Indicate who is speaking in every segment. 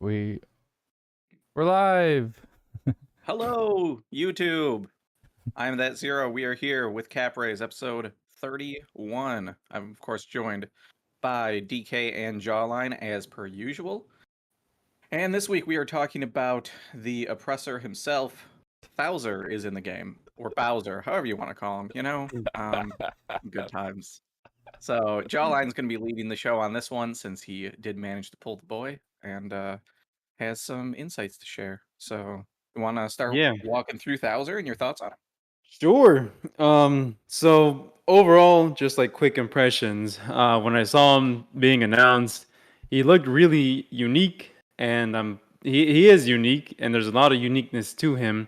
Speaker 1: We're live.
Speaker 2: Hello, YouTube. I'm that zero. We are here with Cap Rays, episode 31. I'm, of course, joined by DK and Jawline as per usual. And this week we are talking about the oppressor himself. Bowser is in the game, or Bowser, however you want to call him, good times. So Jawline's going to be leading the show on this one since he did manage to pull the boy and has some insights to share. So you want to start
Speaker 3: Yeah,
Speaker 2: walking through Bowser and your thoughts on him?
Speaker 3: sure. So overall, just like quick impressions. When I saw him being announced, he looked really unique, and he is unique, and there's a lot of uniqueness to him.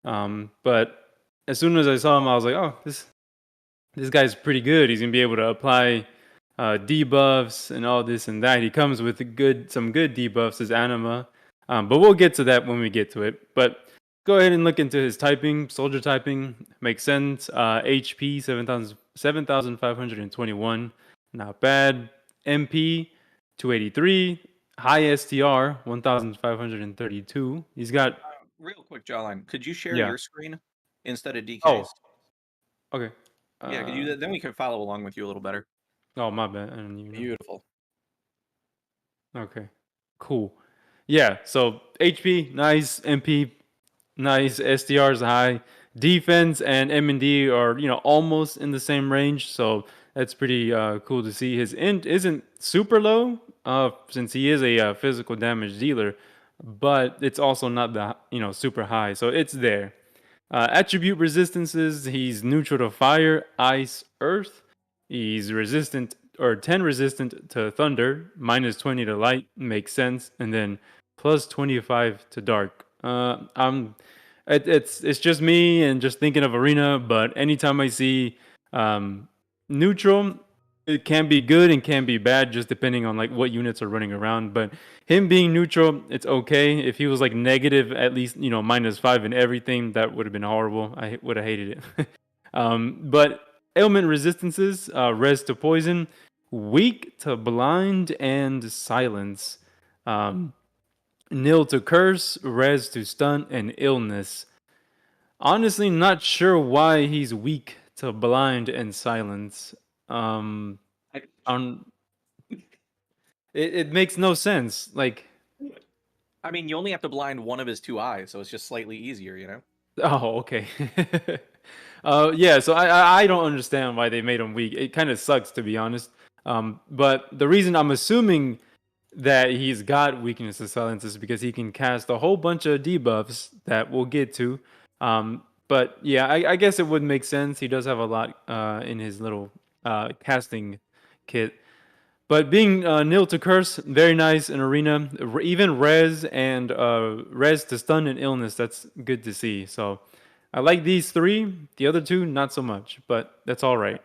Speaker 3: But as soon as I saw him, I was like, oh, this guy's pretty good. He's gonna be able to apply debuffs and all this and that. He comes with some good debuffs as anima, but we'll get to that when we get to it. But go ahead and look into his typing. Soldier typing makes sense. HP 7,521, not bad. MP 283. High STR 1,532. He's got
Speaker 2: Real quick, Jawline, could you share
Speaker 3: yeah.
Speaker 2: your screen instead of
Speaker 3: Oh,
Speaker 2: DK's?
Speaker 3: okay.
Speaker 2: Yeah, could you? Then we can follow along with you a little better.
Speaker 3: Oh, my bad. I didn't even know.
Speaker 2: Beautiful.
Speaker 3: Okay, cool. Yeah, so HP nice, MP nice, SDR is high. Defense and M&D are almost in the same range, so that's pretty cool to see. His int isn't super low, since he is a physical damage dealer, but it's also not the super high, so it's there. Attribute resistances: he's neutral to fire, ice, earth. He's resistant or 10 resistant to thunder, minus 20 to light, makes sense, and then plus 25 to dark. It's just me and just thinking of arena, but anytime I see neutral, it can be good and can be bad, just depending on like what units are running around. But him being neutral, it's okay. If he was like negative, at least -5 in everything, that would have been horrible. I would have hated it. But ailment resistances: res to poison, weak to blind and silence, nil to curse, res to stun and illness. Honestly, not sure why he's weak to blind and silence. Um,
Speaker 2: I,
Speaker 3: on it makes no sense. Like,
Speaker 2: I mean, you only have to blind one of his two eyes, so it's just slightly easier, you know?
Speaker 3: oh, okay. Yeah. So I don't understand why they made him weak. It kind of sucks, to be honest. But the reason I'm assuming that he's got weakness to silence is because he can cast a whole bunch of debuffs that we'll get to. But yeah, I guess it would make sense. He does have a lot in his little casting kit. But being nil to curse, very nice in arena. Even res and res to stun and illness, that's good to see. So I like these three. The other two, not so much, but that's all right.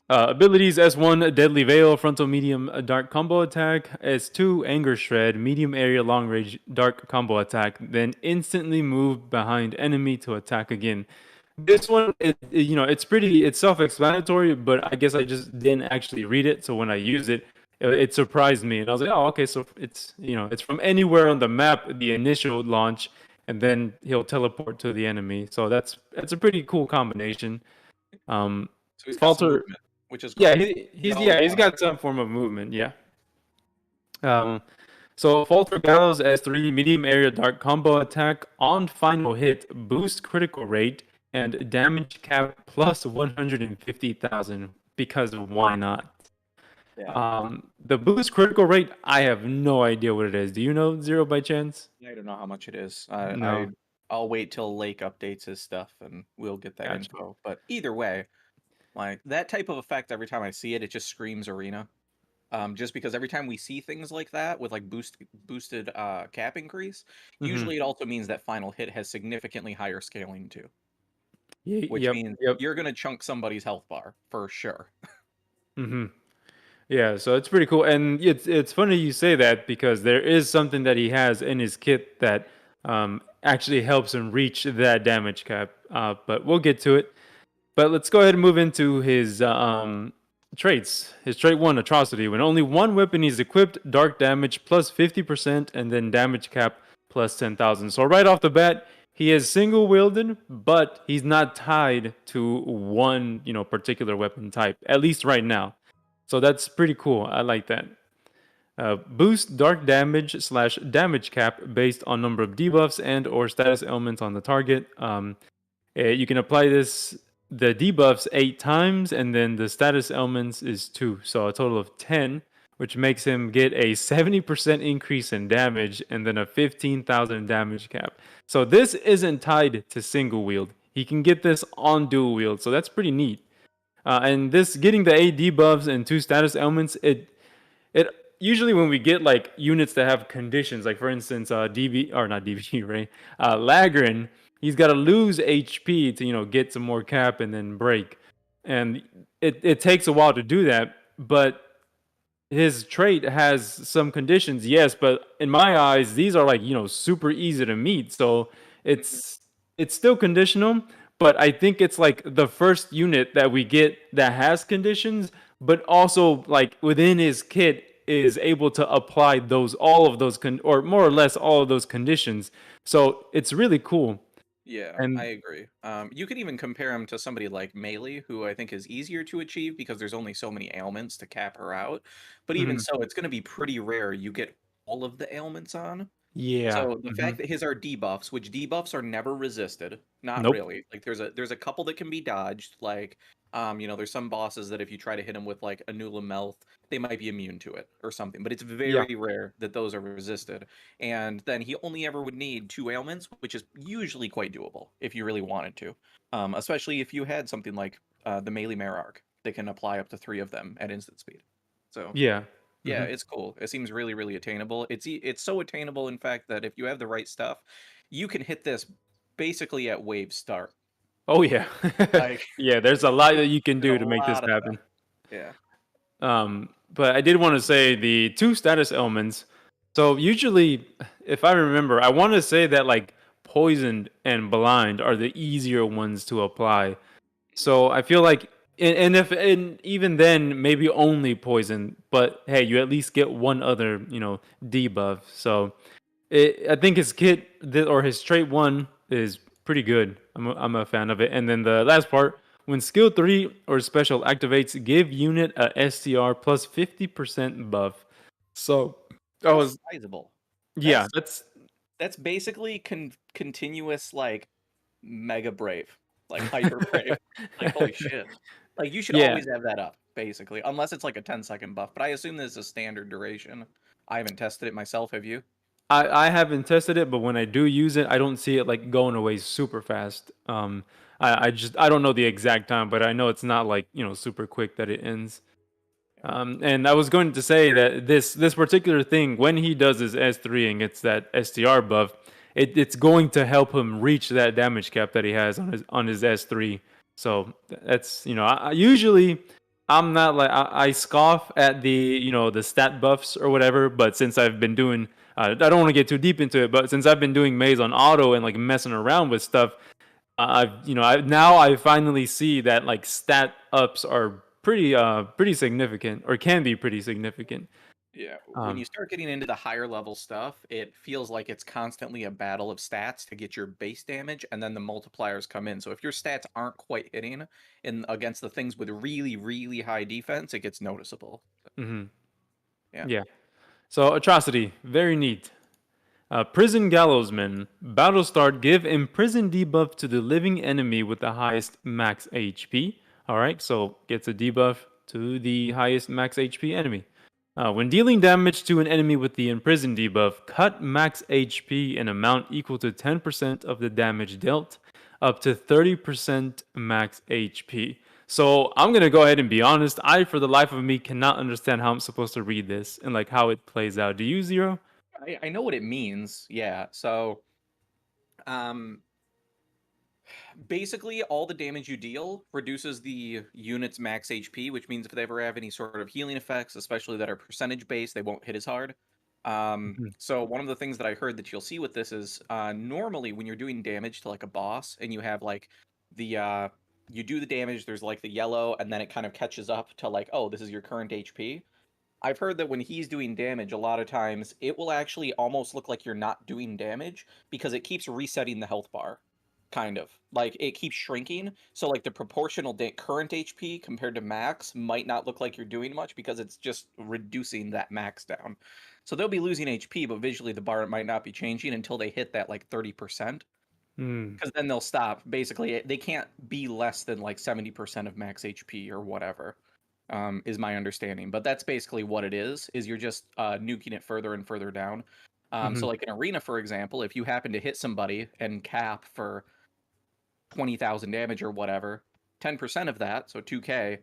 Speaker 3: Abilities: S1, Deadly Veil, Frontal Medium Dark Combo Attack. S2, Anger Shred, Medium Area Long Range Dark Combo Attack. Then instantly move behind enemy to attack again. This one, it's self-explanatory, but I guess I just didn't actually read it. So when I use it, it surprised me, and I was like, oh, okay, so it's from anywhere on the map, the initial launch, and then he'll teleport to the enemy. So that's a pretty cool combination.
Speaker 2: So he's got some
Speaker 3: Falter,
Speaker 2: movement, which is
Speaker 3: yeah,
Speaker 2: great.
Speaker 3: he's got some form of movement, yeah. So Falter Gallows S3, medium area dark combo attack on final hit, boost critical rate and damage cap plus 150,000, because why not?
Speaker 2: Yeah.
Speaker 3: The boost critical rate, I have no idea what it is. Do you know, Zero, by chance?
Speaker 2: I don't know how much it is.
Speaker 3: No,
Speaker 2: I'll wait till Lake updates his stuff and we'll get that
Speaker 3: gotcha.
Speaker 2: info. But either way, like that type of effect, every time I see it, it just screams arena. Just because every time we see things like that with like boosted cap increase,
Speaker 3: Mm-hmm.
Speaker 2: usually it also means that final hit has significantly higher scaling too, which
Speaker 3: Yep,
Speaker 2: means
Speaker 3: yep.
Speaker 2: you're gonna chunk somebody's health bar for sure.
Speaker 3: Mm-hmm. Yeah, so it's pretty cool, and it's funny you say that because there is something that he has in his kit that actually helps him reach that damage cap. But we'll get to it. But let's go ahead and move into his traits. His trait 1, Atrocity. When only one weapon is equipped, dark damage plus 50%, and then damage cap plus 10,000. So right off the bat, he is single wielded, but he's not tied to one, particular weapon type, at least right now. So that's pretty cool. I like that. Boost dark damage slash damage cap based on number of debuffs and or status ailments on the target. You can apply the debuffs 8 times, and then the status ailments is 2, so a total of 10, which makes him get a 70% increase in damage and then a 15,000 damage cap. So this isn't tied to single wield. He can get this on dual wield, so that's pretty neat. And this getting the 8 debuffs and 2 status ailments, it usually when we get like units that have conditions, like for instance, DB or not DB, right? Lagrin, he's got to lose HP to get some more cap and then break, and it takes a while to do that. But his trait has some conditions, yes, but in my eyes, these are like super easy to meet. So it's still conditional, but I think it's like the first unit that we get that has conditions, but also like within his kit is able to apply all of those or more or less all of those conditions. So it's really cool.
Speaker 2: Yeah,
Speaker 3: And
Speaker 2: I agree. You could even compare him to somebody like Melee, who I think is easier to achieve because there's only so many ailments to cap her out. But even
Speaker 3: mhm,
Speaker 2: so, it's going to be pretty rare you get all of the ailments on.
Speaker 3: yeah,
Speaker 2: So the fact that his are debuffs, which debuffs are never resisted, not
Speaker 3: nope,
Speaker 2: really. Like there's a couple that can be dodged. Like there's some bosses that if you try to hit them with like a Nula Melth, they might be immune to it or something. But it's
Speaker 3: yeah,
Speaker 2: very rare that those are resisted. And then he only ever would need 2 ailments, which is usually quite doable if you really wanted to. Especially if you had something like the Melee Merarch that can apply up to 3 of them at instant speed. So
Speaker 3: yeah.
Speaker 2: yeah,
Speaker 3: Mhm.
Speaker 2: it's cool. It seems really, really attainable. It's so attainable, in fact, that if you have the right stuff, you can hit this basically at wave start.
Speaker 3: Oh yeah,
Speaker 2: Like
Speaker 3: yeah. There's a lot that you can
Speaker 2: there's
Speaker 3: do
Speaker 2: a
Speaker 3: to make this
Speaker 2: lot of stuff.
Speaker 3: happen.
Speaker 2: Yeah.
Speaker 3: But I did want to say the 2 status elements. So usually, if I remember, I want to say that like poisoned and blind are the easier ones to apply. So I feel like, and even then, maybe only poison. But hey, you at least get one other, debuff. So I think his kit or his trait 1 is pretty good. I'm a fan of it. And then the last part, when skill 3 or special activates, give unit a STR plus 50% buff. So I
Speaker 2: That's
Speaker 3: was,
Speaker 2: sizable.
Speaker 3: yeah,
Speaker 2: That's
Speaker 3: that's
Speaker 2: that's basically continuous like mega brave. Like hyper brave. Like holy shit. Like you should
Speaker 3: yeah.
Speaker 2: always have that up, basically. Unless it's like a 10-second buff. But I assume this is a standard duration. I haven't tested it myself, have you?
Speaker 3: I haven't tested it, but when I do use it, I don't see it like going away super fast. I don't know the exact time, but I know it's not like super quick that it ends. And I was going to say that this particular thing, when he does his S3 and gets that STR buff, it's going to help him reach that damage cap that he has on his S3. So that's I usually I'm not like I scoff at the stat buffs or whatever, but since I've been doing I don't want to get too deep into it, but since I've been doing maze on auto and like messing around with stuff, I finally see that like stat ups are pretty significant or can be pretty significant.
Speaker 2: Yeah, when you
Speaker 3: Um,
Speaker 2: start getting into the higher level stuff, it feels like it's constantly a battle of stats to get your base damage, and then the multipliers come in. So if your stats aren't quite hitting in against the things with really, really high defense, it gets noticeable.
Speaker 3: mhm,
Speaker 2: Yeah.
Speaker 3: yeah. So atrocity, very neat. Prison Gallowsman. Battle start. Give imprisoned debuff to the living enemy with the highest max HP. Alright, so gets a debuff to the highest max HP enemy. When dealing damage to an enemy with the imprisoned debuff, cut max HP in amount equal to 10% of the damage dealt, up to 30% max HP. So I'm gonna go ahead and be honest. I, for the life of me, cannot understand how I'm supposed to read this and like how it plays out. Do you, Zero?
Speaker 2: I know what it means. Yeah. So um basically all the damage you deal reduces the unit's max HP, which means if they ever have any sort of healing effects, especially that are percentage based, they won't hit as hard.
Speaker 3: Mhm.
Speaker 2: So one of the things that I heard that you'll see with this is normally when you're doing damage to like a boss and you have like the you do the damage, there's like the yellow, and then it kind of catches up to like, oh, this is your current HP. I've heard that when he's doing damage, a lot of times it will actually almost look like you're not doing damage because it keeps resetting the health bar, kind of. Like it keeps shrinking. So like the proportional current HP compared to max might not look like you're doing much because it's just reducing that max down. So they'll be losing HP, but visually the bar might not be changing until they hit that like 30%. Because then they'll stop. Basically, they can't be less than like 70% of max HP or whatever. Is my understanding, but that's basically what it is you're just nuking it further and further down. So like in arena, for example, if you happen to hit somebody and cap for 20,000 damage or whatever, 10% of that, so 2k,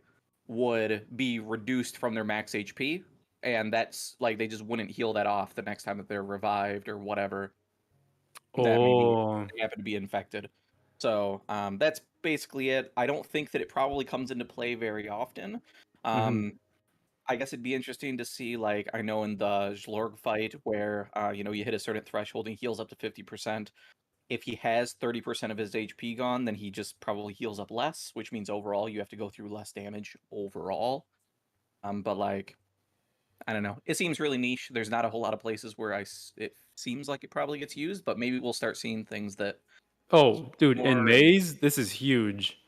Speaker 2: would be reduced from their max HP, and that's like they just wouldn't heal that off the next time that they're revived or whatever. That maybe they happen to be infected. So that's basically it. I don't think that it probably comes into play very often. I guess it'd be interesting to see, like, I know in the Zlorg fight where, you know, you hit a certain threshold and he heals up to 50%. If he has 30% of his HP gone, then he just probably heals up less, which means overall you have to go through less damage overall. But, like, I don't know. It seems really niche. There's not a whole lot of places where it seems like it probably gets used, but maybe we'll start seeing things that...
Speaker 3: Oh, dude, in
Speaker 2: more...
Speaker 3: Maze, this is huge.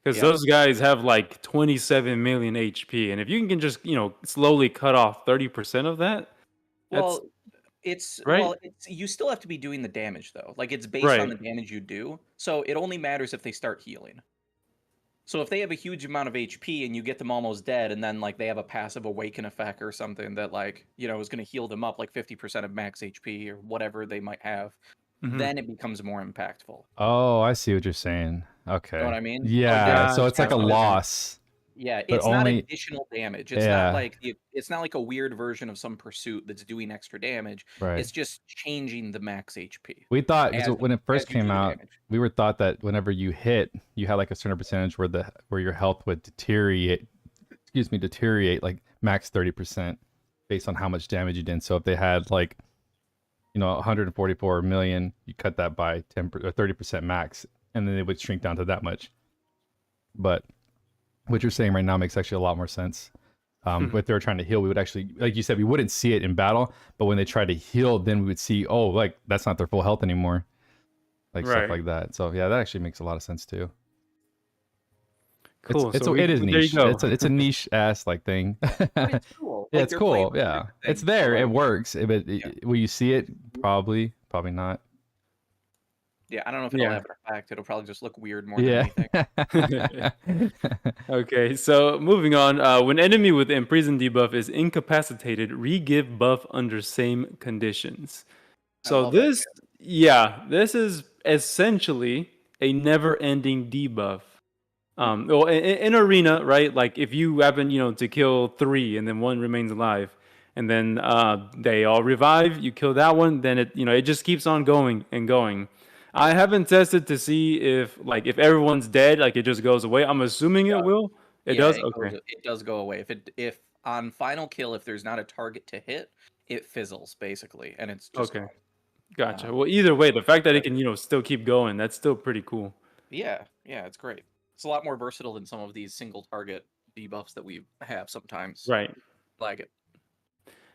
Speaker 3: Because
Speaker 2: Yeah.
Speaker 3: those guys have like 27 million HP. And if you can just, you know, slowly cut off 30% of that, that's
Speaker 2: Well, it's
Speaker 3: right.
Speaker 2: you still have to be doing the damage though. Like it's based on
Speaker 3: Right.
Speaker 2: the damage you do. So it only matters if they start healing. So if they have a huge amount of HP and you get them almost dead, and then like they have a passive awaken effect or something that like, you know, is going to heal them up like 50% of max HP or whatever they might have, then it becomes more impactful.
Speaker 1: Oh, I see what you're saying. Okay.
Speaker 2: You know what I mean?
Speaker 1: Yeah, so it's like a
Speaker 3: Gotcha.
Speaker 1: loss.
Speaker 2: Yeah,
Speaker 1: but
Speaker 2: it's not
Speaker 1: only...
Speaker 2: additional damage. It's not like it's not like a weird version of some pursuit that's doing extra damage.
Speaker 1: Right.
Speaker 2: It's just changing the max HP.
Speaker 1: We thought, because
Speaker 2: as
Speaker 1: when it first
Speaker 2: as you do
Speaker 1: came
Speaker 2: the
Speaker 1: out,
Speaker 2: damage.
Speaker 1: we were thought that whenever you hit, you had like a certain percentage where your health would deteriorate like max 30% based on how much damage you did. So if they had like, you know, 144 million, you cut that by 10 or 30% max, and then it would shrink down to that much. But what you're saying right now makes actually a lot more sense. If they were trying to heal, we would actually, like you said, we wouldn't see it in battle, but when they try to heal, then we would see, oh, like that's not their full health anymore, like stuff like that. So yeah, that actually makes a lot of sense too.
Speaker 3: Cool.
Speaker 1: It is niche.
Speaker 3: There you go.
Speaker 1: It's a niche ass like thing.
Speaker 2: But it's cool.
Speaker 1: Yeah,
Speaker 2: Like,
Speaker 1: it's
Speaker 2: they're
Speaker 1: cool.
Speaker 2: playing with
Speaker 1: Yeah,
Speaker 2: different
Speaker 1: it's
Speaker 2: things,
Speaker 1: there.
Speaker 2: so,
Speaker 1: It
Speaker 2: like,
Speaker 1: works. But will you see it? Probably not.
Speaker 2: yeah, I don't know if it'll have an effect. It'll probably just look weird more than
Speaker 1: Yeah.
Speaker 2: anything.
Speaker 3: Okay, so moving on. When enemy with imprisoned debuff is incapacitated, re-give buff under same conditions. So this is essentially a never-ending debuff. Well, in arena, right? Like if you happen, you know, to kill 3 and then 1 remains alive, and then they all revive, you kill that one, then it, you know, it just keeps on going and going. I haven't tested to see if everyone's dead, like it just goes away. I'm assuming it will. It does. Okay.
Speaker 2: It does go away. If on final kill, if there's not a target to hit, it fizzles basically, and it's just
Speaker 3: Okay. Gotcha. Well, either way, the fact that it can, you know, still keep going, that's still pretty cool.
Speaker 2: Yeah, it's great. It's a lot more versatile than some of these single target debuffs that we have sometimes.
Speaker 3: Right.
Speaker 2: Like it.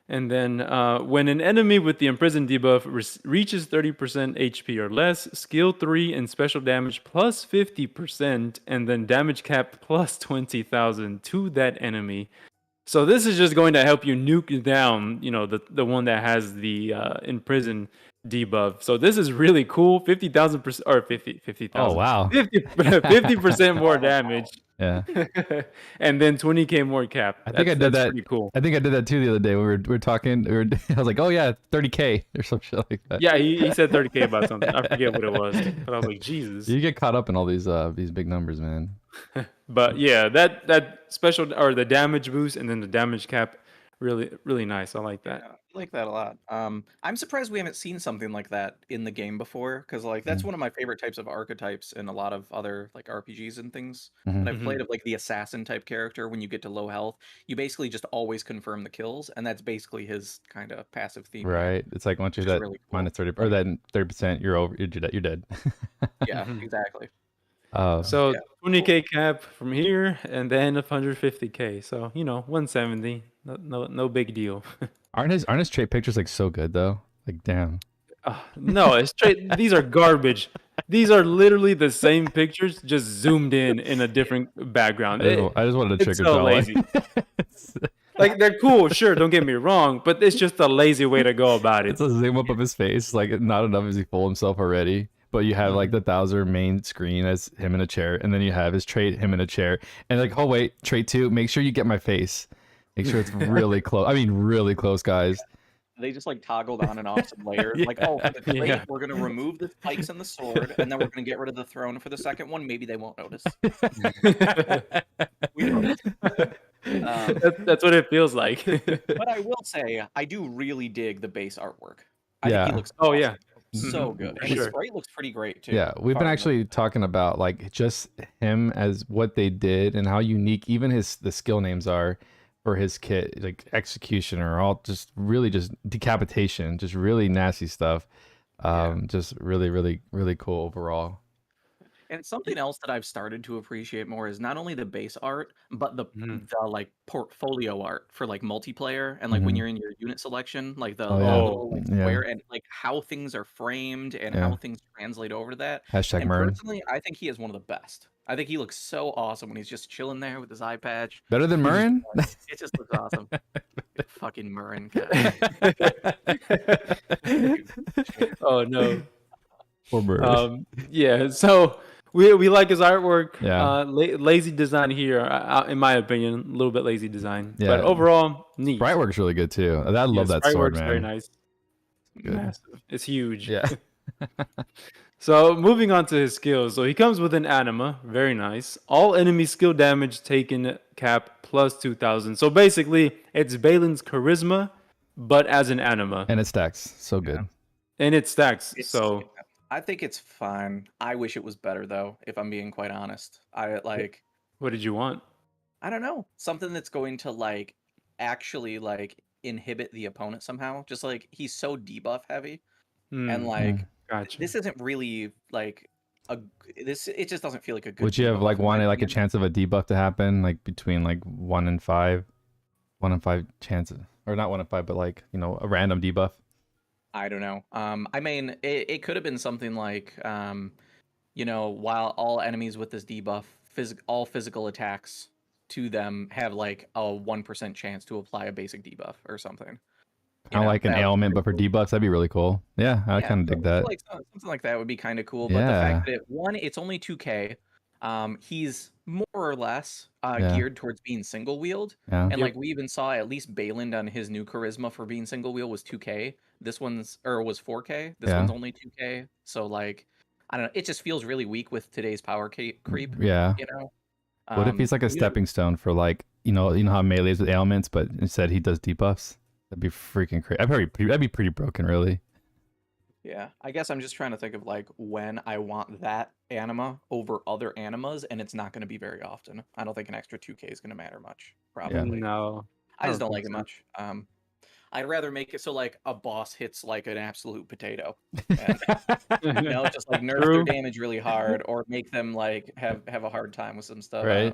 Speaker 3: And then when an enemy with the imprisoned debuff reaches 30% HP or less, skill 3 and special damage plus 50%, and then damage cap plus 20,000 to that enemy. So this is just going to help you nuke down, you know, the one that has the imprisoned debuff. So this is really cool. 50,000% or 50,000.
Speaker 1: Oh wow.
Speaker 3: 50% more damage.
Speaker 1: Yeah.
Speaker 3: And then 20k more cap.
Speaker 1: I think I did that.
Speaker 3: Pretty cool.
Speaker 1: I think I did that too the other day. We were talking. I was like, oh yeah, 30k or some shit like that.
Speaker 3: Yeah, he said 30k about something. I forget what it was, but I was like, Jesus.
Speaker 1: You get caught up in all these big numbers, man.
Speaker 3: But yeah, that special or the damage boost and then the damage cap, really nice. I like that.
Speaker 2: Yeah, I like that a lot. I'm surprised we haven't seen something like that in the game before, because like that's one of my favorite types of archetypes in a lot of other like RPGs and things that I've played, of like the assassin type character. When you get to low health, you basically just always confirm the kills, and that's basically his kind of passive theme.
Speaker 1: Right. It's like once you're that really cool. -30 or that 30%, you're over. You're dead.
Speaker 2: Yeah, exactly.
Speaker 3: So
Speaker 2: Yeah.
Speaker 3: 20k cap from here, and then 150k. So 170. No big deal.
Speaker 1: Aren't his trait pictures like so good though? Like damn.
Speaker 3: No, it's straight. These are garbage. These are literally the same pictures, just zoomed in a different background.
Speaker 1: I just wanted to
Speaker 3: It's
Speaker 1: trigger
Speaker 3: so
Speaker 1: Jolly.
Speaker 3: lazy. Like they're cool, sure. Don't get me wrong, but it's just a lazy way to go about it.
Speaker 1: It's a zoom up of his face. Like not enough is he full himself already. But you have like the Thouser main screen as him in a chair, and then you have his trait him in a chair, and like, oh wait, trait 2, make sure you get my face. Make sure it's really close. I mean, really close, guys.
Speaker 2: They just like toggled on and off some layers. Like, oh, for the trait,
Speaker 3: Yeah.
Speaker 2: we're gonna remove the pikes and the sword, and then we're gonna get rid of the throne for the second one. Maybe they won't notice. We don't.
Speaker 3: That's what it feels like.
Speaker 2: But I will say, I do really dig the base artwork. I think
Speaker 1: Yeah.
Speaker 2: he looks
Speaker 3: Oh,
Speaker 2: awesome.
Speaker 3: yeah.
Speaker 2: So
Speaker 3: Mhm.
Speaker 2: good.
Speaker 3: For
Speaker 2: And his
Speaker 3: sure.
Speaker 2: sprite looks pretty great too.
Speaker 1: Yeah, we've been
Speaker 2: Far
Speaker 1: actually talking about like just him as what they did and how unique even the skill names are for his kit, like executioner, all just really just decapitation, just really nasty stuff. Just really, really, really cool overall.
Speaker 2: And something else that I've started to appreciate more is not only the base art, but the like portfolio art for like multiplayer and like when you're in your unit selection, like the
Speaker 1: Oh, yeah.
Speaker 2: little like,
Speaker 1: Yeah.
Speaker 2: square and like how things are framed and
Speaker 1: Yeah.
Speaker 2: how things translate over to that.
Speaker 1: Hashtag
Speaker 2: And
Speaker 1: Mern.
Speaker 2: personally, I think he is one of the best. I think he looks so awesome when he's just chilling there with his eye patch.
Speaker 1: Better than Murrin?
Speaker 2: It just looks awesome. Fucking Murrin.
Speaker 3: Oh no.
Speaker 1: Poor Murrin.
Speaker 3: Yeah. So we like his artwork.
Speaker 1: Yeah.
Speaker 3: Lazy design here, in my opinion, a little bit lazy design.
Speaker 1: Yeah.
Speaker 3: But overall, neat.
Speaker 1: Sprite work's really good too. I love that
Speaker 3: sprite
Speaker 1: sword,
Speaker 3: work's
Speaker 1: man.
Speaker 3: very nice.
Speaker 1: Good.
Speaker 3: Massive. It's huge.
Speaker 1: Yeah.
Speaker 3: So moving on to his skills. So he comes with an anima, very nice. All enemy skill damage taken cap plus 2,000. So basically, it's Balin's charisma, but as an anima,
Speaker 1: And it stacks. So good.
Speaker 3: and it stacks.
Speaker 2: It's-
Speaker 3: So
Speaker 2: I think it's fine. I wish it was better though, if I'm being quite honest. I like
Speaker 3: what did you want?
Speaker 2: I don't know, something that's going to like actually like inhibit the opponent somehow. Just like he's so debuff heavy and like
Speaker 3: Gotcha.
Speaker 2: this isn't really like it just doesn't feel like a good
Speaker 1: Would you have
Speaker 2: debuff
Speaker 1: like
Speaker 2: in my
Speaker 1: wanted like a
Speaker 2: opinion.
Speaker 1: chance of a debuff to happen like between like 1 and 5? 1 and 5 chances. Or not 1 and 5, but like, a random debuff.
Speaker 2: I don't know. I mean, it could have been something like, while all enemies with this debuff, all physical attacks to them have like a 1% chance to apply a basic debuff or something.
Speaker 1: Kind of like an
Speaker 2: that would be
Speaker 1: ailment, but
Speaker 2: pretty
Speaker 1: for
Speaker 2: cool.
Speaker 1: debuffs, that'd be really cool. Yeah, I kind of dig that.
Speaker 2: Like something like that would be kind of cool. But the fact that it's only 2K. He's more or less geared towards being single wield.
Speaker 1: Yeah.
Speaker 2: And like we even saw at least Baland on his new charisma for being single wheel was 2K. This was 4K. This one's only 2K. So like I don't know, it just feels really weak with today's power creep.
Speaker 1: Yeah. What if he's like a stepping stone for like, you know how melee is with ailments, but instead he does debuffs? That'd be freaking crazy. That'd be pretty broken, really.
Speaker 2: Yeah, I guess I'm just trying to think of like when I want that anima over other animas, and it's not going to be very often. I don't think an extra 2K is going to matter much. Probably.
Speaker 3: No.
Speaker 2: I just don't
Speaker 3: think
Speaker 2: like it
Speaker 3: so.
Speaker 2: much. I'd rather make it so like a boss hits like an absolute potato, and, just like nerf their damage really hard, or make them like have a hard time with some stuff.
Speaker 1: Right.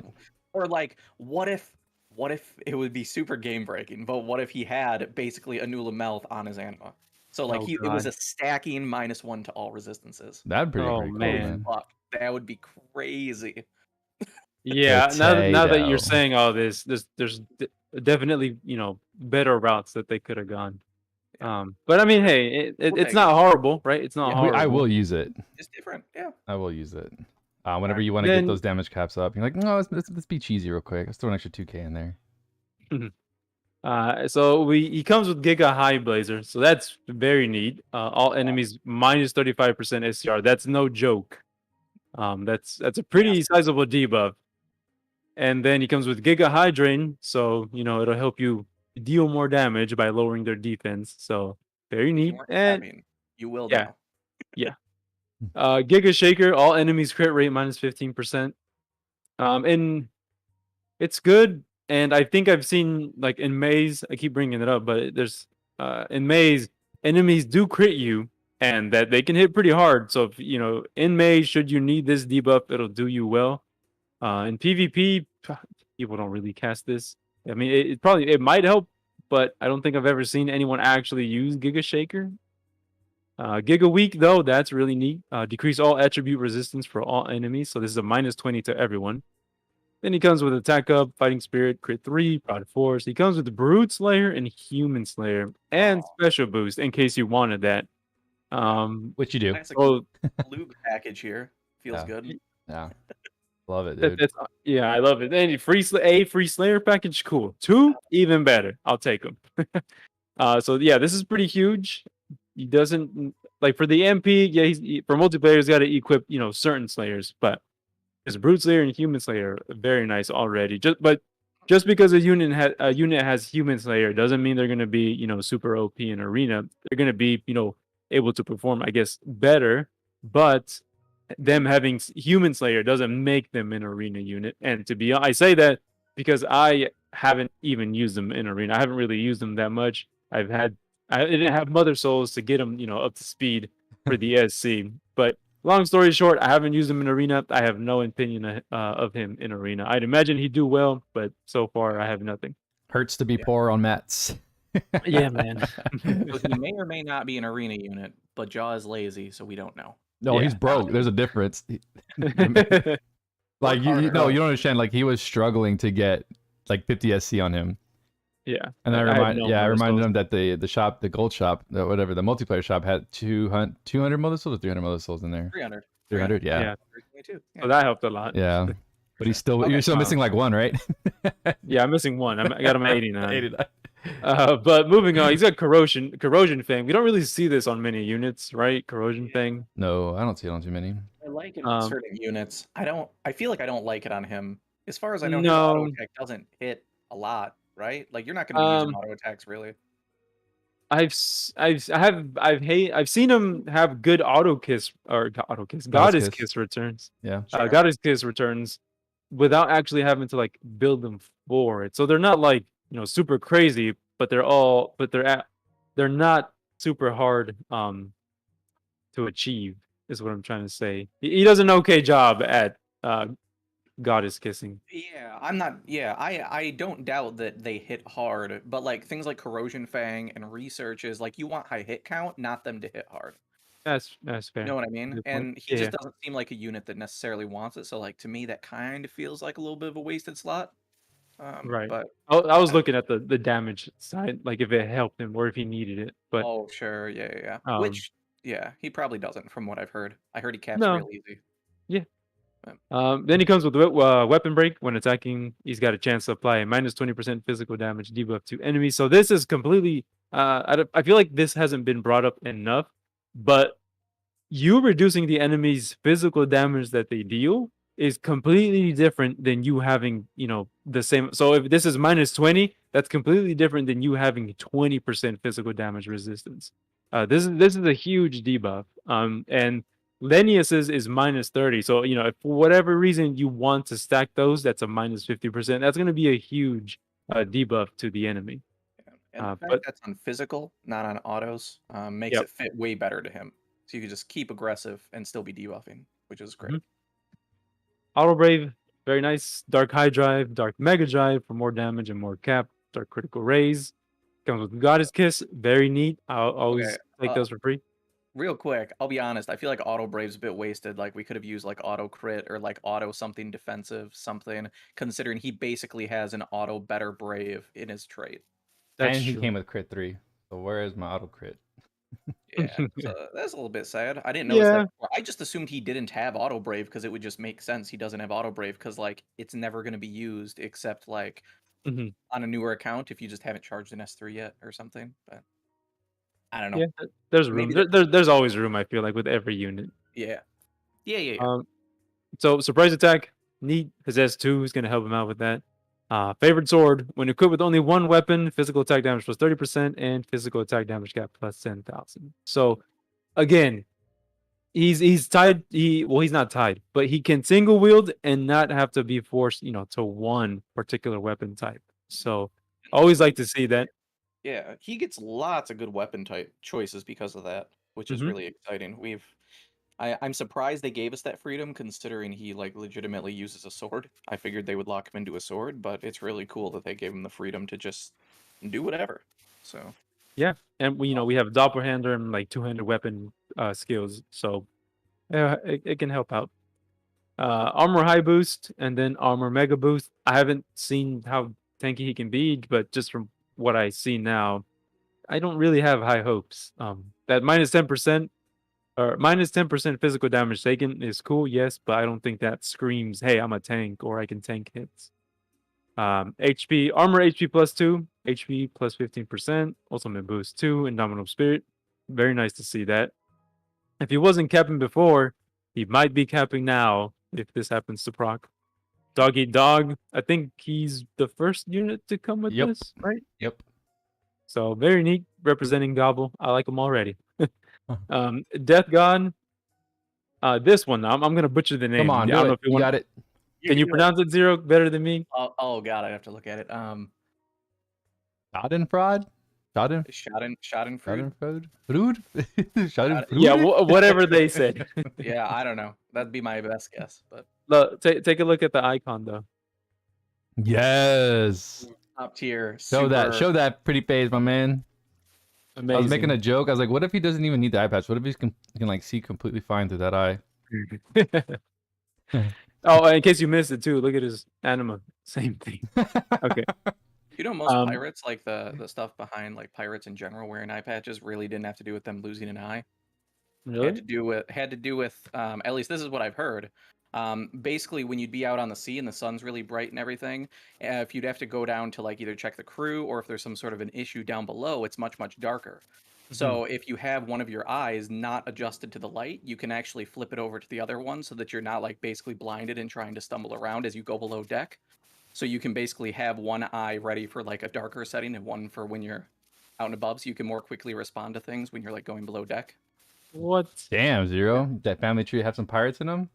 Speaker 2: Or like, what if it would be super game breaking? But what if he had basically a Nula Mouth on his anima? So like it was a stacking -1 to all resistances.
Speaker 1: That'd be pretty cool,
Speaker 3: man.
Speaker 1: man.
Speaker 2: Fuck, that would be crazy.
Speaker 3: Yeah, now that you're
Speaker 1: Potato.
Speaker 3: saying all this, there's definitely better routes that they could have gone. But I mean, hey, it's not horrible, right? It's not horrible.
Speaker 1: I will use it.
Speaker 2: It's different, yeah.
Speaker 1: I will use it. Whenever you want to get those damage caps up, you're like, no, let's be cheesy real quick. Let's throw an extra 2K in there.
Speaker 3: So he comes with Giga High Blazer, so that's very neat. All enemies minus 35% SCR. That's no joke. That's a pretty sizable debuff. And then he comes with Giga High Drain, so it'll help you deal more damage by lowering their defense. So very neat.
Speaker 2: I mean, you will now.
Speaker 3: Giga Shaker, all enemies crit rate minus 15%. And it's good. And I think I've seen in Maze, I keep bringing it up, but there's in Maze, enemies do crit you and that they can hit pretty hard. So if in May, should you need this debuff, it'll do you well. In PvP, people don't really cast this. I mean, it might help, but I don't think I've ever seen anyone actually use Giga Shaker. Giga Weak though, that's really neat. Decrease all attribute resistance for all enemies. So this is a -20 to everyone. Then he comes with Attack Up, Fighting Spirit, Crit 3, Proud Force. He comes with the Brute Slayer and Human Slayer, and Special Boost in case you wanted that.
Speaker 1: Which you do.
Speaker 2: That's a
Speaker 3: So
Speaker 2: lube package here. Feels good.
Speaker 1: Yeah. Love it, dude.
Speaker 3: yeah, I love it. And free Slayer package, cool. 2, even better. I'll take them. So yeah, this is pretty huge. He doesn't like for the MP. Yeah, for multiplayer, he's got to equip certain Slayers, but his Brute Slayer and Human Slayer very nice already. Just because a unit has Human Slayer doesn't mean they're gonna be super OP in arena. They're gonna be able to perform, I guess, better, but them having Human Slayer doesn't make them an arena unit. And I say that because I haven't even used them in arena. I haven't really used them that much. I didn't have Mother Souls to get them, up to speed for the SC. But long story short, I haven't used him in arena. I have no opinion of him in arena. I'd imagine he'd do well, but so far I have nothing.
Speaker 1: Hurts to be poor on mats.
Speaker 3: Yeah, man.
Speaker 2: So he may or may not be an arena unit, but Jaw is lazy, so we don't know.
Speaker 1: No,
Speaker 3: Yeah.
Speaker 1: he's broke. There's a difference. Like you don't understand. Like he was struggling to get like 50 SC on him.
Speaker 3: Yeah.
Speaker 1: And I reminded him that the gold shop, the multiplayer shop had 200 Mother Souls or 300 Mother Souls in there.
Speaker 2: 300.
Speaker 1: 300, yeah.
Speaker 3: Yeah. So that helped a lot.
Speaker 1: Yeah. But you're still missing like one, right?
Speaker 3: Yeah, I'm missing one. I got him at 89.
Speaker 1: 89.
Speaker 3: But moving on, he's got Corrosion Fang. We don't really see this on many units, right? Corrosion Fang.
Speaker 1: No, I don't see it on too many.
Speaker 2: I like it on certain units. I feel like I don't like it on him. As far as I know, his
Speaker 3: No.
Speaker 2: auto attack doesn't hit a lot, right? Like you're not going to be using auto attacks really.
Speaker 3: I've seen him have good Goddess Kiss returns.
Speaker 1: Yeah.
Speaker 2: Sure.
Speaker 3: Goddess Kiss returns without actually having to like build them for it. So they're not like super crazy, but they're not super hard to achieve. Is what I'm trying to say. He does an okay job at Goddess Kissing.
Speaker 2: Yeah, I don't doubt that they hit hard, but like things like Corrosion Fang and Research is like you want high hit count, not them to hit hard.
Speaker 3: That's fair.
Speaker 2: You know what I mean?
Speaker 3: Good point.
Speaker 2: And he just doesn't seem like a unit that necessarily wants it. So like to me, that kind of feels like a little bit of a wasted slot.
Speaker 3: Right.
Speaker 2: But
Speaker 3: I was looking at the damage side, like if it helped him or if he needed it. But
Speaker 2: oh sure, yeah. Which he probably doesn't, from what I've heard. I heard he caps
Speaker 3: No.
Speaker 2: real easy.
Speaker 3: Yeah. Then he comes with weapon break. When attacking, he's got a chance to apply a -20% physical damage debuff to enemies. So this is completely. I feel like this hasn't been brought up enough, but you reducing the enemy's physical damage that they deal is completely different than you having the same. So if this is -20, that's completely different than you having 20% physical damage resistance. This is a huge debuff. And Lenius's is -30. So if for whatever reason you want to stack those, that's a -50%. That's going to be a huge debuff to the enemy.
Speaker 2: And the fact that's on physical, not on autos, makes it fit way better to him. So you can just keep aggressive and still be debuffing, which is great.
Speaker 3: Auto Brave, very nice. Dark High Drive, Dark Mega Drive for more damage and more cap. Dark Critical Raise. Comes with Goddess Kiss, very neat. I'll always take those for free.
Speaker 2: Real quick, I'll be honest. I feel like Auto Brave's a bit wasted. Like we could have used like Auto Crit or like Auto something defensive, something. Considering he basically has an Auto Better Brave in his trait.
Speaker 1: And he came with Crit 3. So where is my Auto Crit?
Speaker 2: Yeah, so that's a little bit sad. I didn't notice that before. I just assumed he didn't have Auto Brave because it would just make sense. He doesn't have Auto Brave because like it's never going to be used except like on a newer account if you just haven't charged an S3 yet or something. But I don't know.
Speaker 3: Yeah, there's room. There's always room. I feel like with every unit.
Speaker 2: Yeah.
Speaker 3: So surprise attack, neat. His S2 is gonna help him out with that. Favorite sword, when equipped with only one weapon, physical attack damage plus 30% and physical attack damage cap plus 10,000. So again, he's tied. He's not tied, but he can single wield and not have to be forced, to one particular weapon type. So always like to see that.
Speaker 2: Yeah, he gets lots of good weapon type choices because of that. which is
Speaker 3: Mhm.
Speaker 2: really exciting. I'm surprised they gave us that freedom, considering he like legitimately uses a sword. I figured they would lock him into a sword, but it's really cool that they gave him the freedom to just do whatever. So
Speaker 3: Yeah, and we have doppelhander and like two-handed weapon skills, so yeah, it can help out. Armor high boost and then armor mega boost. I haven't seen how tanky he can be, but just from what I see now, I don't really have high hopes. That minus 10% or minus 10% physical damage taken is cool, yes, but I don't think that screams, "Hey, I'm a tank," or "I can tank hits." HP armor HP plus 2, HP plus 15%, ultimate boost 2, indomitable spirit. Very nice to see that. If he wasn't capping before, he might be capping now if this happens to proc. Dog eat dog. I think he's the first unit to come with
Speaker 1: Yep.
Speaker 3: this, right?
Speaker 1: Yep.
Speaker 3: So very neat, representing Gobble. I like him already. Death God. This one, I'm gonna butcher the name.
Speaker 1: Come on,
Speaker 3: I
Speaker 1: do
Speaker 3: don't know
Speaker 1: it.
Speaker 3: if you
Speaker 1: You
Speaker 3: want.
Speaker 1: got it.
Speaker 3: Can you pronounce it, Zero, better than me?
Speaker 2: oh god, I have to look at it.
Speaker 1: Schadenfreude? Schaden?
Speaker 2: Schadenfreude.
Speaker 1: Schadenfreude? Frude?
Speaker 3: Yeah,
Speaker 1: Schadenfreude?
Speaker 3: whatever they said.
Speaker 2: Yeah, I don't know. That'd be my best guess, but
Speaker 3: Look, take a look at the icon though.
Speaker 1: Yes.
Speaker 2: top tier.
Speaker 1: Show that.
Speaker 2: Super.
Speaker 1: Show that pretty face, my man.
Speaker 3: Amazing.
Speaker 1: I was making a joke. I was like, what if he doesn't even need the eye patch? What if he can like see completely fine through that eye?
Speaker 3: Oh, in case you missed it too, look at his anima. Same thing. Okay.
Speaker 2: You know, most
Speaker 3: Um,
Speaker 2: pirates, like the stuff behind like pirates in general, wearing eye patches really didn't have to do with them losing an eye.
Speaker 3: Really?
Speaker 2: Had to do with at least this is what I've heard. Basically, when you'd be out on the sea and the sun's really bright and everything, if you'd have to go down to like either check the crew or if there's some sort of an issue down below, it's much darker. So if you have one of your eyes not adjusted to the light, you can actually flip it over to the other one so that you're not like basically blinded and trying to stumble around as you go below deck. So you can basically have one eye ready for like a darker setting and one for when you're out and above, so you can more quickly respond to things when you're like going below deck.
Speaker 3: What?
Speaker 1: Damn, Zero. That family tree have some pirates in them?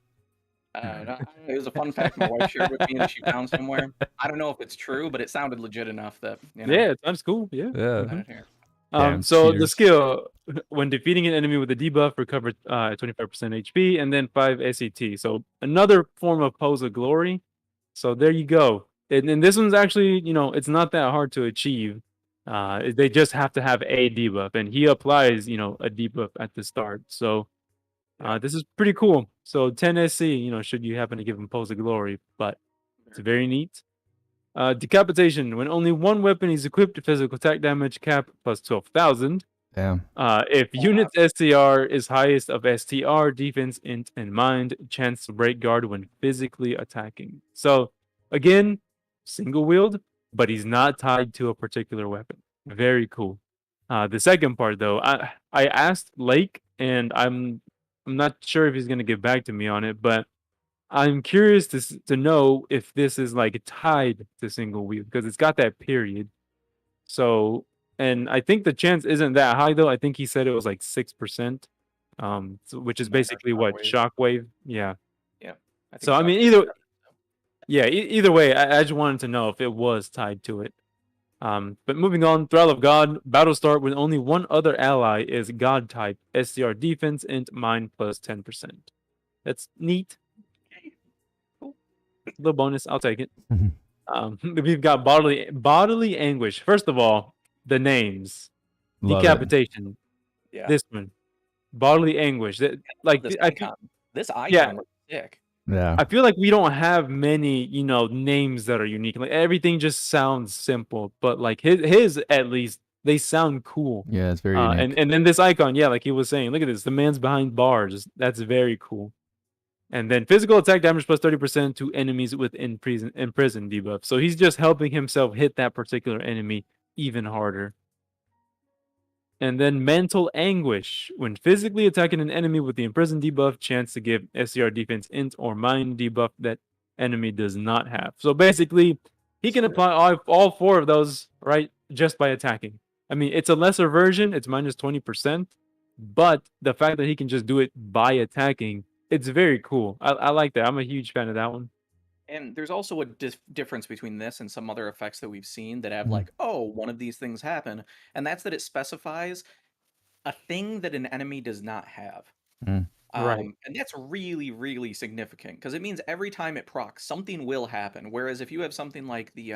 Speaker 2: It was a fun fact my wife shared with me that she found somewhere. I don't know if it's true, but it sounded legit enough that
Speaker 3: Yeah, that's cool. Yeah.
Speaker 1: Yeah.
Speaker 2: I had it here.
Speaker 1: Damn,
Speaker 3: So the
Speaker 1: cheaters.
Speaker 3: skill, when defeating an enemy with a debuff, recover 25% HP and then 5 SET. So another form of pose of glory. So there you go. And this one's actually, it's not that hard to achieve. They just have to have a debuff, and he applies, a debuff at the start. So this is pretty cool. So 10 SC, should you happen to give him pose of glory, but it's very neat. Decapitation. When only one weapon is equipped, physical attack damage cap plus 12,000.
Speaker 1: Damn.
Speaker 3: If unit's STR is highest of STR, defense, int, and mind, chance to break guard when physically attacking. So again, single wield, but he's not tied to a particular weapon. Very cool. The second part though, I asked Lake, and I'm not sure if he's gonna get back to me on it, but I'm curious to know if this is like tied to single wield because it's got that period. So, and I think the chance isn't that high though. I think he said it was like 6%, which is basically what shockwave. Yeah.
Speaker 2: Yeah.
Speaker 3: So I mean, either way, I just wanted to know if it was tied to it. But moving on, Thrall of God, battle start when only one other ally is God type, SCR defense, int, mind plus 10%. That's neat. Little bonus, I'll take it. We've got bodily anguish. First of all, the names.
Speaker 1: Love
Speaker 3: Decapitation.
Speaker 2: Yeah.
Speaker 3: This one. Bodily anguish. Like
Speaker 2: this
Speaker 3: I
Speaker 2: icon. This icon looks sick.
Speaker 1: Yeah.
Speaker 3: I feel like we don't have many, names that are unique. Like everything just sounds simple, but like his at least they sound cool.
Speaker 1: Yeah, it's very unique.
Speaker 3: And then this icon, yeah, like he was saying, look at this. The man's behind bars. That's very cool. And then physical attack damage plus 30% to enemies within prison debuff. So he's just helping himself hit that particular enemy even harder. And then mental anguish. When physically attacking an enemy with the imprisoned debuff, chance to give SCR defense int or mind debuff that enemy does not have. So basically, he can apply all four of those, right, just by attacking. I mean, it's a lesser version. It's minus 20%. But the fact that he can just do it by attacking, it's very cool. I like that. I'm a huge fan of that one.
Speaker 2: And there's also a difference between this and some other effects that we've seen that have like, oh, one of these things happen. And that's that it specifies a thing that an enemy does not have.
Speaker 1: Mm.
Speaker 3: Right.
Speaker 2: And that's really, really significant because it means every time it procs, something will happen. Whereas if you have something like the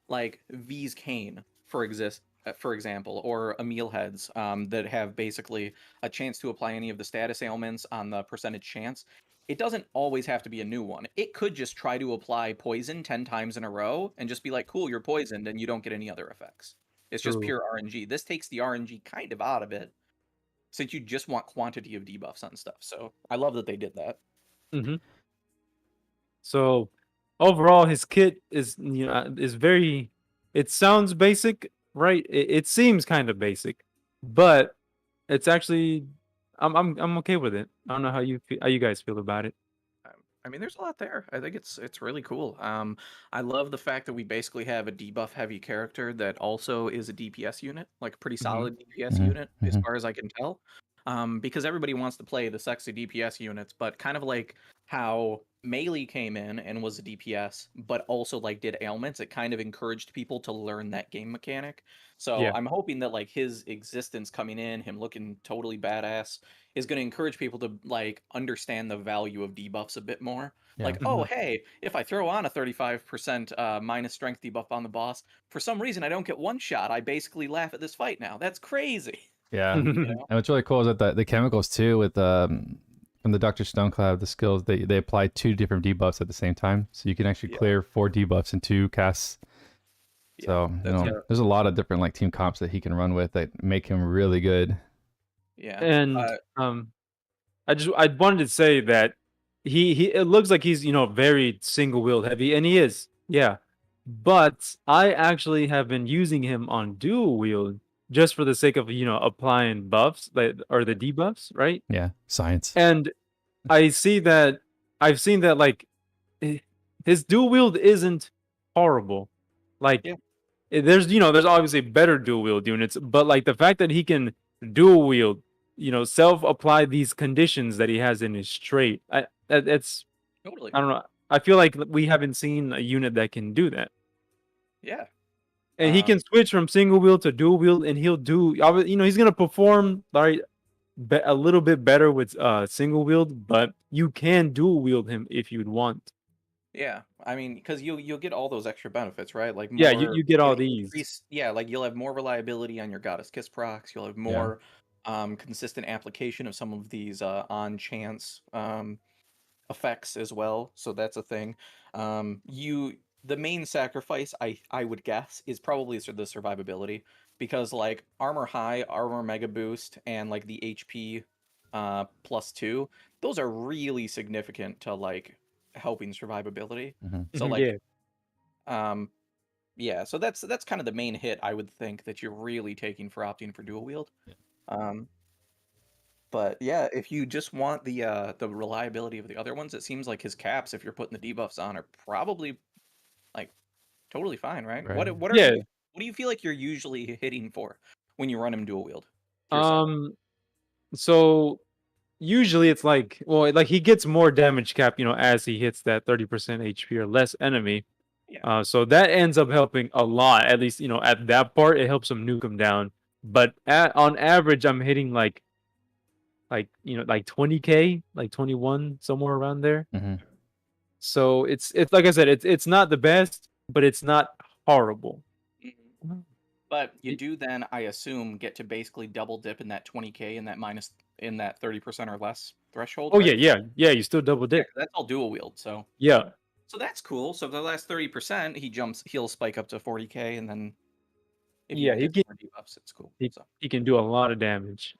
Speaker 2: like V's Cane, for example, or Emil Heads, that have basically a chance to apply any of the status ailments on the percentage chance, it doesn't always have to be a new one. It could just try to apply poison 10 times in a row and just be like, cool, you're poisoned, and you don't get any other effects. It's just
Speaker 3: True.
Speaker 2: pure RNG. This takes the RNG kind of out of it, since you just want quantity of debuffs on stuff. So I love that they did that.
Speaker 3: hmm So overall, his kit is is very. It sounds basic, right? It seems kind of basic, but it's actually I'm okay with it. I don't know how you guys feel about it.
Speaker 2: I mean, there's a lot there. I think it's really cool. I love the fact that we basically have a debuff heavy character that also is a DPS unit, like a pretty solid DPS
Speaker 1: Mhm,
Speaker 2: unit, as
Speaker 1: mhm.
Speaker 2: far as I can tell. Because everybody wants to play the sexy DPS units, but kind of like how Melee came in and was a DPS, but also like did ailments, it kind of encouraged people to learn that game mechanic. So
Speaker 3: Yeah.
Speaker 2: I'm hoping that like his existence coming in, him looking totally badass, is going to encourage people to like understand the value of debuffs a bit more.
Speaker 1: Yeah.
Speaker 2: Like, oh, hey, if I throw on a 35% minus strength debuff on the boss, for some reason I don't get one shot. I basically laugh at this fight now. That's crazy.
Speaker 1: Yeah.
Speaker 2: You
Speaker 3: Mhm.
Speaker 2: know?
Speaker 1: And what's really cool is that the chemicals too, with from the Dr. Stonecloud, the skills they apply 2 different debuffs at the same time, so you can actually
Speaker 2: Yeah.
Speaker 1: clear 4 debuffs in 2 casts.
Speaker 2: Yeah,
Speaker 1: So you
Speaker 2: that's
Speaker 1: know, there's a lot of different like team comps that he can run with that make him really good.
Speaker 2: yeah.
Speaker 3: And I wanted to say that he it looks like he's very single wield heavy, and he is, yeah. But I actually have been using him on dual wield just for the sake of applying buffs like or the debuffs, right?
Speaker 1: Yeah, science.
Speaker 3: And I see that I've seen that like eh, his dual wield isn't horrible. Like
Speaker 2: Yeah.
Speaker 3: there's obviously better dual wield units, but like the fact that he can dual wield, self apply these conditions that he has in his trait, that's
Speaker 2: Totally.
Speaker 3: I don't know. I feel like we haven't seen a unit that can do that.
Speaker 2: Yeah.
Speaker 3: And he can switch from single wield to dual wield, and he's gonna perform a little bit better with single wield, but you can dual wield him if you'd want.
Speaker 2: Yeah, I mean, because you'll get all those extra benefits, right? Like
Speaker 3: Yeah,
Speaker 2: more,
Speaker 3: you get all
Speaker 2: it'll
Speaker 3: these.
Speaker 2: increase. Yeah, like you'll have more reliability on your Goddess Kiss procs. You'll have more consistent application of some of these on chance effects as well. So that's a thing. The main sacrifice I would guess is probably the survivability, because like armor high, armor mega boost, and like the HP +2, those are really significant to like helping survivability.
Speaker 1: Mhm.
Speaker 2: So
Speaker 3: Mhm,
Speaker 2: like
Speaker 3: yeah.
Speaker 2: um yeah, so that's kind of the main hit I would think that you're really taking for opting for dual wield.
Speaker 1: Yeah.
Speaker 2: Um but yeah, if you just want the reliability of the other ones, it seems like his caps, if you're putting the debuffs on, are probably like totally fine, right?
Speaker 1: Right.
Speaker 3: Yeah.
Speaker 2: What do you feel like you're usually hitting for when you run him dual wield yourself?
Speaker 3: Um. So usually it's like, well, like he gets more damage cap, as he hits that 30% HP or less enemy.
Speaker 2: Yeah.
Speaker 3: So that ends up helping a lot. At least at that part, it helps him nuke him down. But on average, I'm hitting like 20k, like 21, somewhere around there.
Speaker 1: Mhm.
Speaker 3: So it's like I said, it's not the best, but it's not horrible.
Speaker 2: Mhm. But you
Speaker 3: Y-
Speaker 2: do then, I assume, get to basically double dip in that 20k in that 30% or less threshold,
Speaker 3: Oh
Speaker 2: right?
Speaker 3: yeah. You still double
Speaker 2: Yeah,
Speaker 3: dip.
Speaker 2: 'cause that's all dual wield, so
Speaker 3: Yeah,
Speaker 2: that's cool. So the last 30%, he'll spike up to 40k, and then if you
Speaker 3: yeah. He
Speaker 2: get
Speaker 3: can
Speaker 2: more debuffs, it's cool.
Speaker 3: he,
Speaker 2: So
Speaker 3: he can do a lot of damage.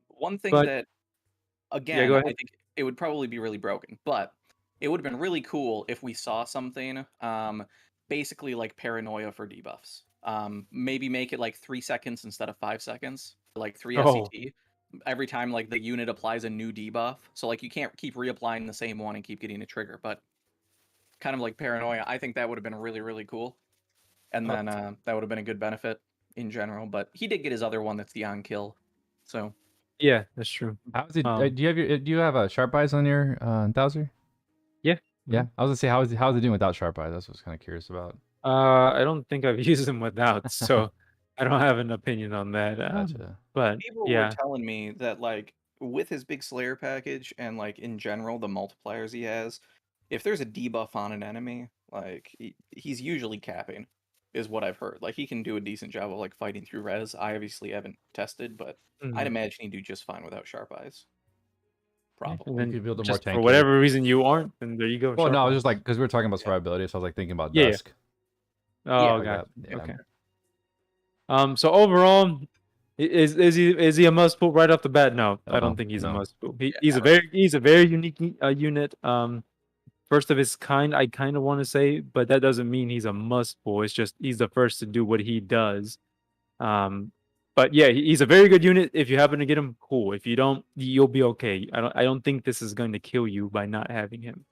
Speaker 2: one thing
Speaker 3: But
Speaker 2: that,
Speaker 3: yeah, go
Speaker 2: again, I
Speaker 3: ahead.
Speaker 2: think it would probably be really broken, but it would have been really cool if we saw something, basically like paranoia for debuffs. Maybe make it like 3 seconds instead of 5 seconds, like 3
Speaker 3: Oh,
Speaker 2: SCT every time like the unit applies a new debuff. So like you can't keep reapplying the same one and keep getting a trigger, but kind of like paranoia. I think that would have been really, really cool. And
Speaker 3: uh,
Speaker 2: then that would have been a good benefit in general. But he did get his other one that's the on kill. So
Speaker 3: yeah, that's true.
Speaker 1: How's it?
Speaker 3: Um,
Speaker 1: Do you have a sharp eyes on your Thouser?
Speaker 3: yeah.
Speaker 1: Yeah, I was gonna say how's it doing without sharp eyes? That's what I was kind of curious about.
Speaker 3: I don't think I've used them without. So I don't have an opinion on that.
Speaker 1: Gotcha.
Speaker 3: But
Speaker 2: People were
Speaker 3: yeah.
Speaker 2: telling me that like with his big Slayer package and like in general the multipliers he has, if there's a debuff on an enemy, like he's usually capping, is what I've heard. Like he can do a decent job of like fighting through res. I obviously haven't tested, but I'd
Speaker 3: Mhm.
Speaker 2: imagine he'd do just fine without sharp eyes.
Speaker 3: And
Speaker 2: Probably.
Speaker 1: You
Speaker 3: then
Speaker 1: could build a more
Speaker 3: just for
Speaker 1: tanky.
Speaker 3: whatever reason you aren't, then there you go.
Speaker 1: Well,
Speaker 3: Sharp
Speaker 1: no, I was
Speaker 3: eyes.
Speaker 1: just like because we were talking about
Speaker 2: Yeah.
Speaker 1: survivability, so I was like thinking about
Speaker 3: Yeah, yeah.
Speaker 1: dusk.
Speaker 3: Oh,
Speaker 2: Yeah.
Speaker 3: gotcha.
Speaker 1: Like that. Yeah.
Speaker 3: Okay. So overall, is he a must pull right off the bat? No, I don't
Speaker 1: No,
Speaker 3: think he's a
Speaker 1: no.
Speaker 3: must pull.
Speaker 2: Yeah,
Speaker 3: He's a very unique unit. First of his kind, I kind of want to say, but that doesn't mean he's a must pull. It's just he's the first to do what he does. But yeah, he's a very good unit. If you happen to get him, cool. If you don't, you'll be okay. I don't think this is going to kill you by not having him.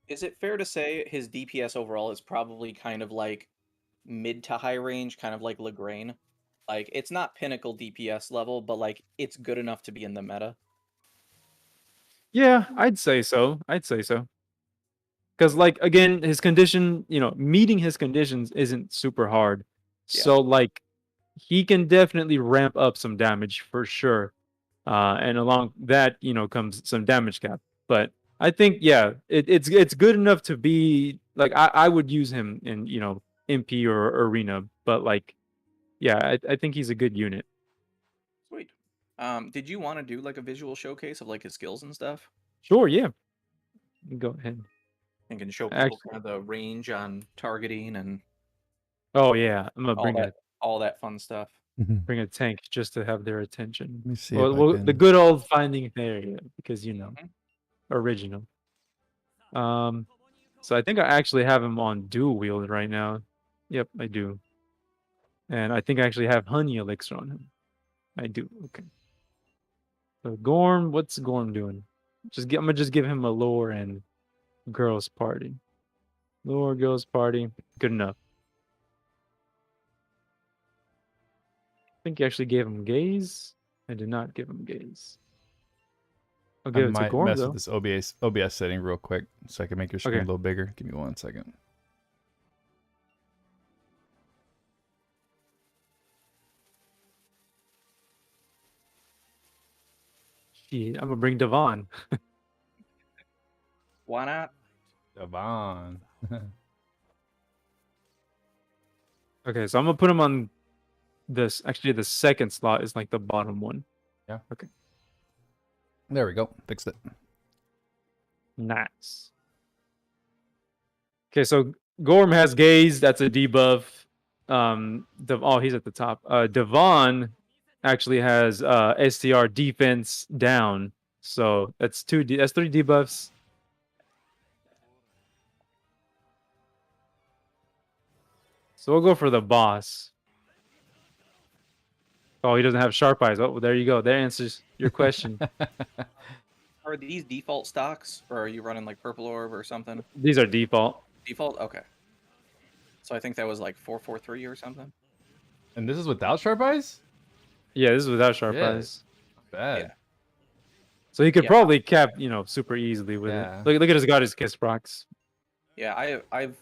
Speaker 2: Is it fair to say his DPS overall is probably kind of like mid to high range, kind of like Lagrange? Like it's not pinnacle DPS level, but like it's good enough to be in the meta.
Speaker 3: Yeah, I'd say so. Because like again, his condition, meeting his conditions isn't super hard.
Speaker 2: Yeah.
Speaker 3: So like he can definitely ramp up some damage for sure. And along that, comes some damage cap. But I think it's good enough to be like I would use him in MP or arena. But like I think he's a good unit.
Speaker 2: Sweet. Did you want to do like a visual showcase of like his skills and stuff?
Speaker 3: Sure, yeah. Go ahead.
Speaker 2: And can show people
Speaker 3: Actually,
Speaker 2: kind of the range on targeting and
Speaker 3: oh yeah, I'm gonna
Speaker 2: all that fun stuff.
Speaker 3: bring a tank just to have their attention.
Speaker 1: Let me see
Speaker 3: Well,
Speaker 1: if I
Speaker 3: the
Speaker 1: can.
Speaker 3: good old finding area because
Speaker 2: Mhm.
Speaker 3: original. So I think I actually have him on dual wield right now. Yep, I do. And I think I actually have honey elixir on him. I do. Okay. So Gorm, what's Gorm doing? I'm gonna just give him a lore and girls party. Lore, girls party. Good enough. I think you actually gave him gaze. I did not give him gaze. I'll
Speaker 1: I
Speaker 3: give it to
Speaker 1: might
Speaker 3: Gorm
Speaker 1: mess
Speaker 3: though.
Speaker 1: with this OBS setting real quick so I can make your screen
Speaker 3: Okay.
Speaker 1: a little bigger. Give me 1 second.
Speaker 3: Shit, I'm gonna bring Devon.
Speaker 2: Why not?
Speaker 1: Devon.
Speaker 3: Okay, so I'm gonna put him on this. Actually, the second slot is like the bottom one.
Speaker 1: Yeah.
Speaker 3: Okay.
Speaker 1: There we go. Fixed it.
Speaker 3: Nice. Okay, so Gorm has gaze. That's a debuff. He's at the top. Devon actually has STR defense down. So that's that's 3 debuffs. So we'll go for the boss. Oh, he doesn't have sharp eyes. Oh, well, there you go. That answers your question.
Speaker 2: Are these default stocks, or are you running like purple orb or something?
Speaker 3: These are default.
Speaker 2: Default, okay. So I think that was like 443 or something.
Speaker 1: And this is without sharp eyes?
Speaker 3: Yeah, this is without sharp
Speaker 1: Yeah.
Speaker 3: eyes.
Speaker 1: Not bad.
Speaker 2: Yeah.
Speaker 3: So he could
Speaker 2: Yeah.
Speaker 3: probably cap, super easily with
Speaker 1: Yeah.
Speaker 3: it. Look at his Goddess Kiss procs.
Speaker 2: Yeah,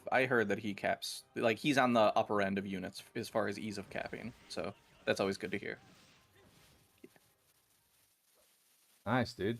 Speaker 2: I heard that he caps like he's on the upper end of units as far as ease of capping. So that's always good to hear.
Speaker 1: Nice, dude.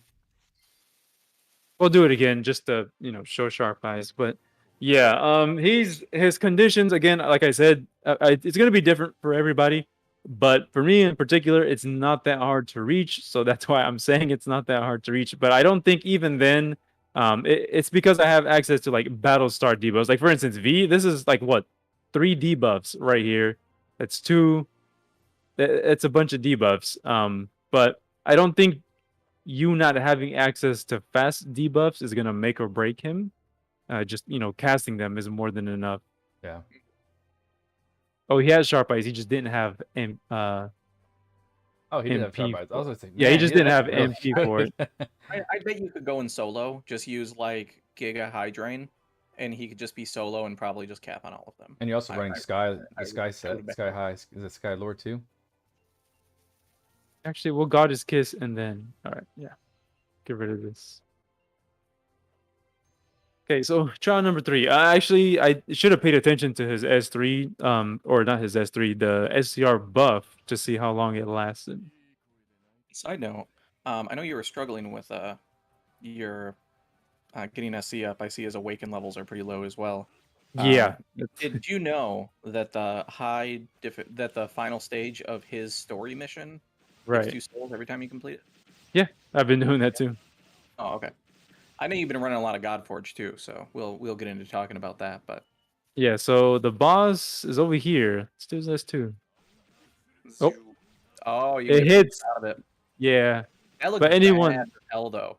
Speaker 3: We'll do it again just to, show sharp eyes. But yeah, his conditions again, like I said, it's gonna be different for everybody. But for me in particular, it's not that hard to reach. So that's why I'm saying it's not that hard to reach. But I don't think even then, it's because I have access to like battle start debuffs. Like for instance, V, this is like what 3 debuffs right here. That's 2. It's a bunch of debuffs. But I don't think you not having access to fast debuffs is gonna make or break him. Just casting them is more than enough.
Speaker 1: Yeah.
Speaker 3: Oh, he has sharp eyes. He just didn't have
Speaker 1: Oh, he did have
Speaker 3: MP
Speaker 1: sharp eyes. I was gonna say,
Speaker 3: yeah, he
Speaker 1: man,
Speaker 3: just didn't
Speaker 1: that's
Speaker 3: have
Speaker 1: really
Speaker 3: MP for it.
Speaker 1: good.
Speaker 2: I bet you could go in solo, just use like Giga High Drain, and he could just be solo and probably just cap on all of them.
Speaker 1: And you're also running Sky,
Speaker 2: I
Speaker 1: the Sky set,
Speaker 2: would've bet.
Speaker 1: Sky High. Is it Sky Lore too?
Speaker 3: Actually, we'll Goddess Kiss and then all right, yeah. Get rid of this. Okay, so trial number 3. Actually, I should have paid attention to his S3, or not his S3, the SCR buff to see how long it lasted.
Speaker 2: Side note, I know you were struggling with your getting SC up. I see his awaken levels are pretty low as well.
Speaker 3: Yeah,
Speaker 2: Did you know that that the final stage of his story mission gives
Speaker 3: right.
Speaker 2: 2 souls every time you complete it?
Speaker 3: Yeah, I've been doing that too.
Speaker 2: Oh, okay. I know you've been running a lot of Godforge too, so we'll get into talking about that. But
Speaker 3: Yeah, so the boss is over here. Still S2. Oh,
Speaker 2: oh, you can
Speaker 3: it
Speaker 2: get points
Speaker 3: hits.
Speaker 2: out of it.
Speaker 3: Yeah,
Speaker 2: That looks
Speaker 3: but
Speaker 2: bad
Speaker 3: anyone.
Speaker 2: for Eldo.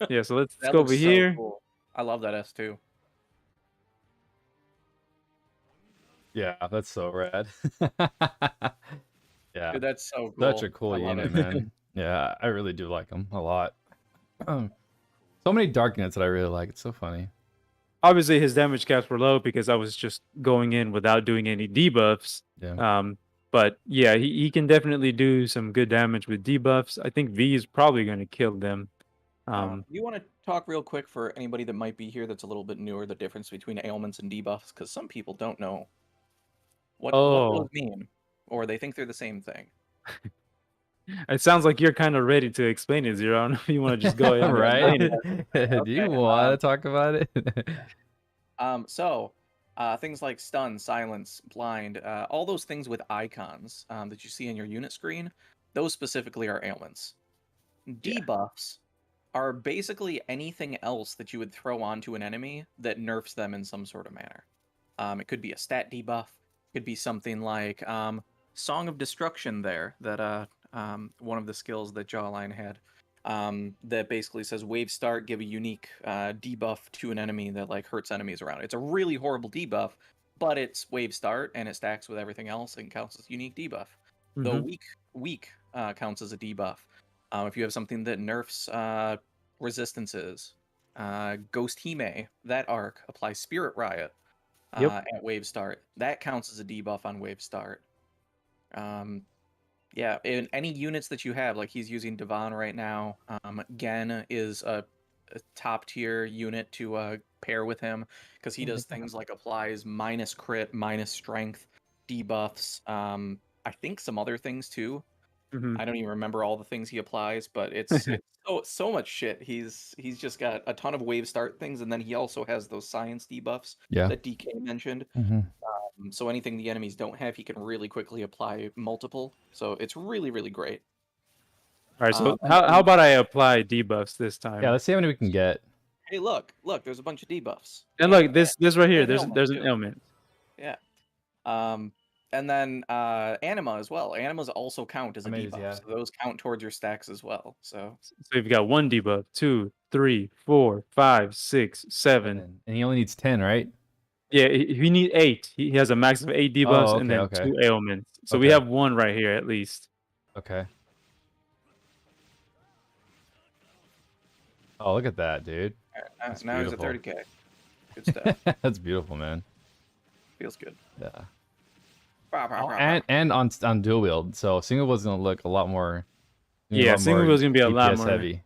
Speaker 3: Yeah, so let's
Speaker 2: That
Speaker 3: go
Speaker 2: looks
Speaker 3: over
Speaker 2: so
Speaker 3: here.
Speaker 2: cool. I love that S2.
Speaker 1: Yeah, that's so rad. Yeah,
Speaker 2: Dude, that's so cool.
Speaker 1: such a cool
Speaker 2: I love
Speaker 1: unit,
Speaker 2: it.
Speaker 1: man. Yeah, I really do like him a lot. So many dark units that I really like. It's so funny.
Speaker 3: Obviously, his damage caps were low because I was just going in without doing any debuffs.
Speaker 1: Yeah.
Speaker 3: But yeah, he can definitely do some good damage with debuffs. I think V is probably going to kill them.
Speaker 2: You want to talk real quick for anybody that might be here that's a little bit newer, the difference between ailments and debuffs, because some people don't know what those
Speaker 3: Oh,
Speaker 2: mean, or they think they're the same thing.
Speaker 3: it sounds like you're kind of ready to explain it, Zero. I don't know if you want to just go ahead and
Speaker 1: Right?
Speaker 3: explain it.
Speaker 1: Do you
Speaker 2: Okay,
Speaker 1: want to talk about it?
Speaker 2: So things like stun, silence, blind, all those things with icons that you see in your unit screen, those specifically are ailments.
Speaker 3: Yeah.
Speaker 2: Debuffs are basically anything else that you would throw onto an enemy that nerfs them in some sort of manner. It could be a stat debuff. It could be something like Song of Destruction there, that one of the skills that Jawline had, that basically says wave start, give a unique debuff to an enemy that like hurts enemies around it. It's a really horrible debuff, but it's wave start and it stacks with everything else and counts as unique debuff. The
Speaker 3: Mhm.
Speaker 2: weak counts as a debuff. If you have something that nerfs resistances, Ghost Hime, that arc applies Spirit Riot
Speaker 3: Yep.
Speaker 2: at wave start. That counts as a debuff on wave start. Yeah, in any units that you have, like he's using Devon right now. Gen is a top tier unit to pair with him because he does things like applies minus crit, minus strength, debuffs. I think some other things too.
Speaker 3: Mhm.
Speaker 2: I don't even remember all the things he applies, but it's so much shit. He's just got a ton of wave start things, and then he also has those science debuffs
Speaker 1: Yeah.
Speaker 2: that DK mentioned.
Speaker 1: Hmm.
Speaker 2: So anything the enemies don't have, he can really quickly apply multiple. So it's really, really great.
Speaker 3: All right. So
Speaker 2: And
Speaker 3: how
Speaker 2: then,
Speaker 3: about I apply debuffs this
Speaker 1: Yeah,
Speaker 3: time?
Speaker 1: let's see how many we can get.
Speaker 2: hey, look, there's a bunch of debuffs.
Speaker 3: And look, this right here.
Speaker 2: and
Speaker 3: There's
Speaker 2: ailments
Speaker 3: an
Speaker 2: too.
Speaker 3: ailment.
Speaker 2: Yeah. And then anima as well. Animas also count as a
Speaker 1: Amazing,
Speaker 2: debuff,
Speaker 1: yeah.
Speaker 2: so those count towards your stacks as well. So
Speaker 3: So you've got 1 debuff, 2, 3, 4, 5, 6, 7.
Speaker 1: And he only needs 10, right?
Speaker 3: Yeah, he need 8. He has a max of 8 debuffs
Speaker 1: Oh,
Speaker 3: and
Speaker 1: okay,
Speaker 3: then
Speaker 1: okay.
Speaker 3: 2 ailments. So we
Speaker 1: Okay.
Speaker 3: have 1 right here at least.
Speaker 1: Okay. Oh, look at that, dude. That's
Speaker 2: now he's at
Speaker 1: beautiful.
Speaker 2: 30k. Good stuff.
Speaker 1: That's beautiful, man.
Speaker 2: Feels good.
Speaker 1: Yeah.
Speaker 2: Bah, bah,
Speaker 1: Oh,
Speaker 2: bah,
Speaker 1: and on dual wield, so single wield's gonna look a lot more.
Speaker 3: Yeah, single wield's gonna be a lot
Speaker 1: DPS
Speaker 3: more.
Speaker 1: heavy.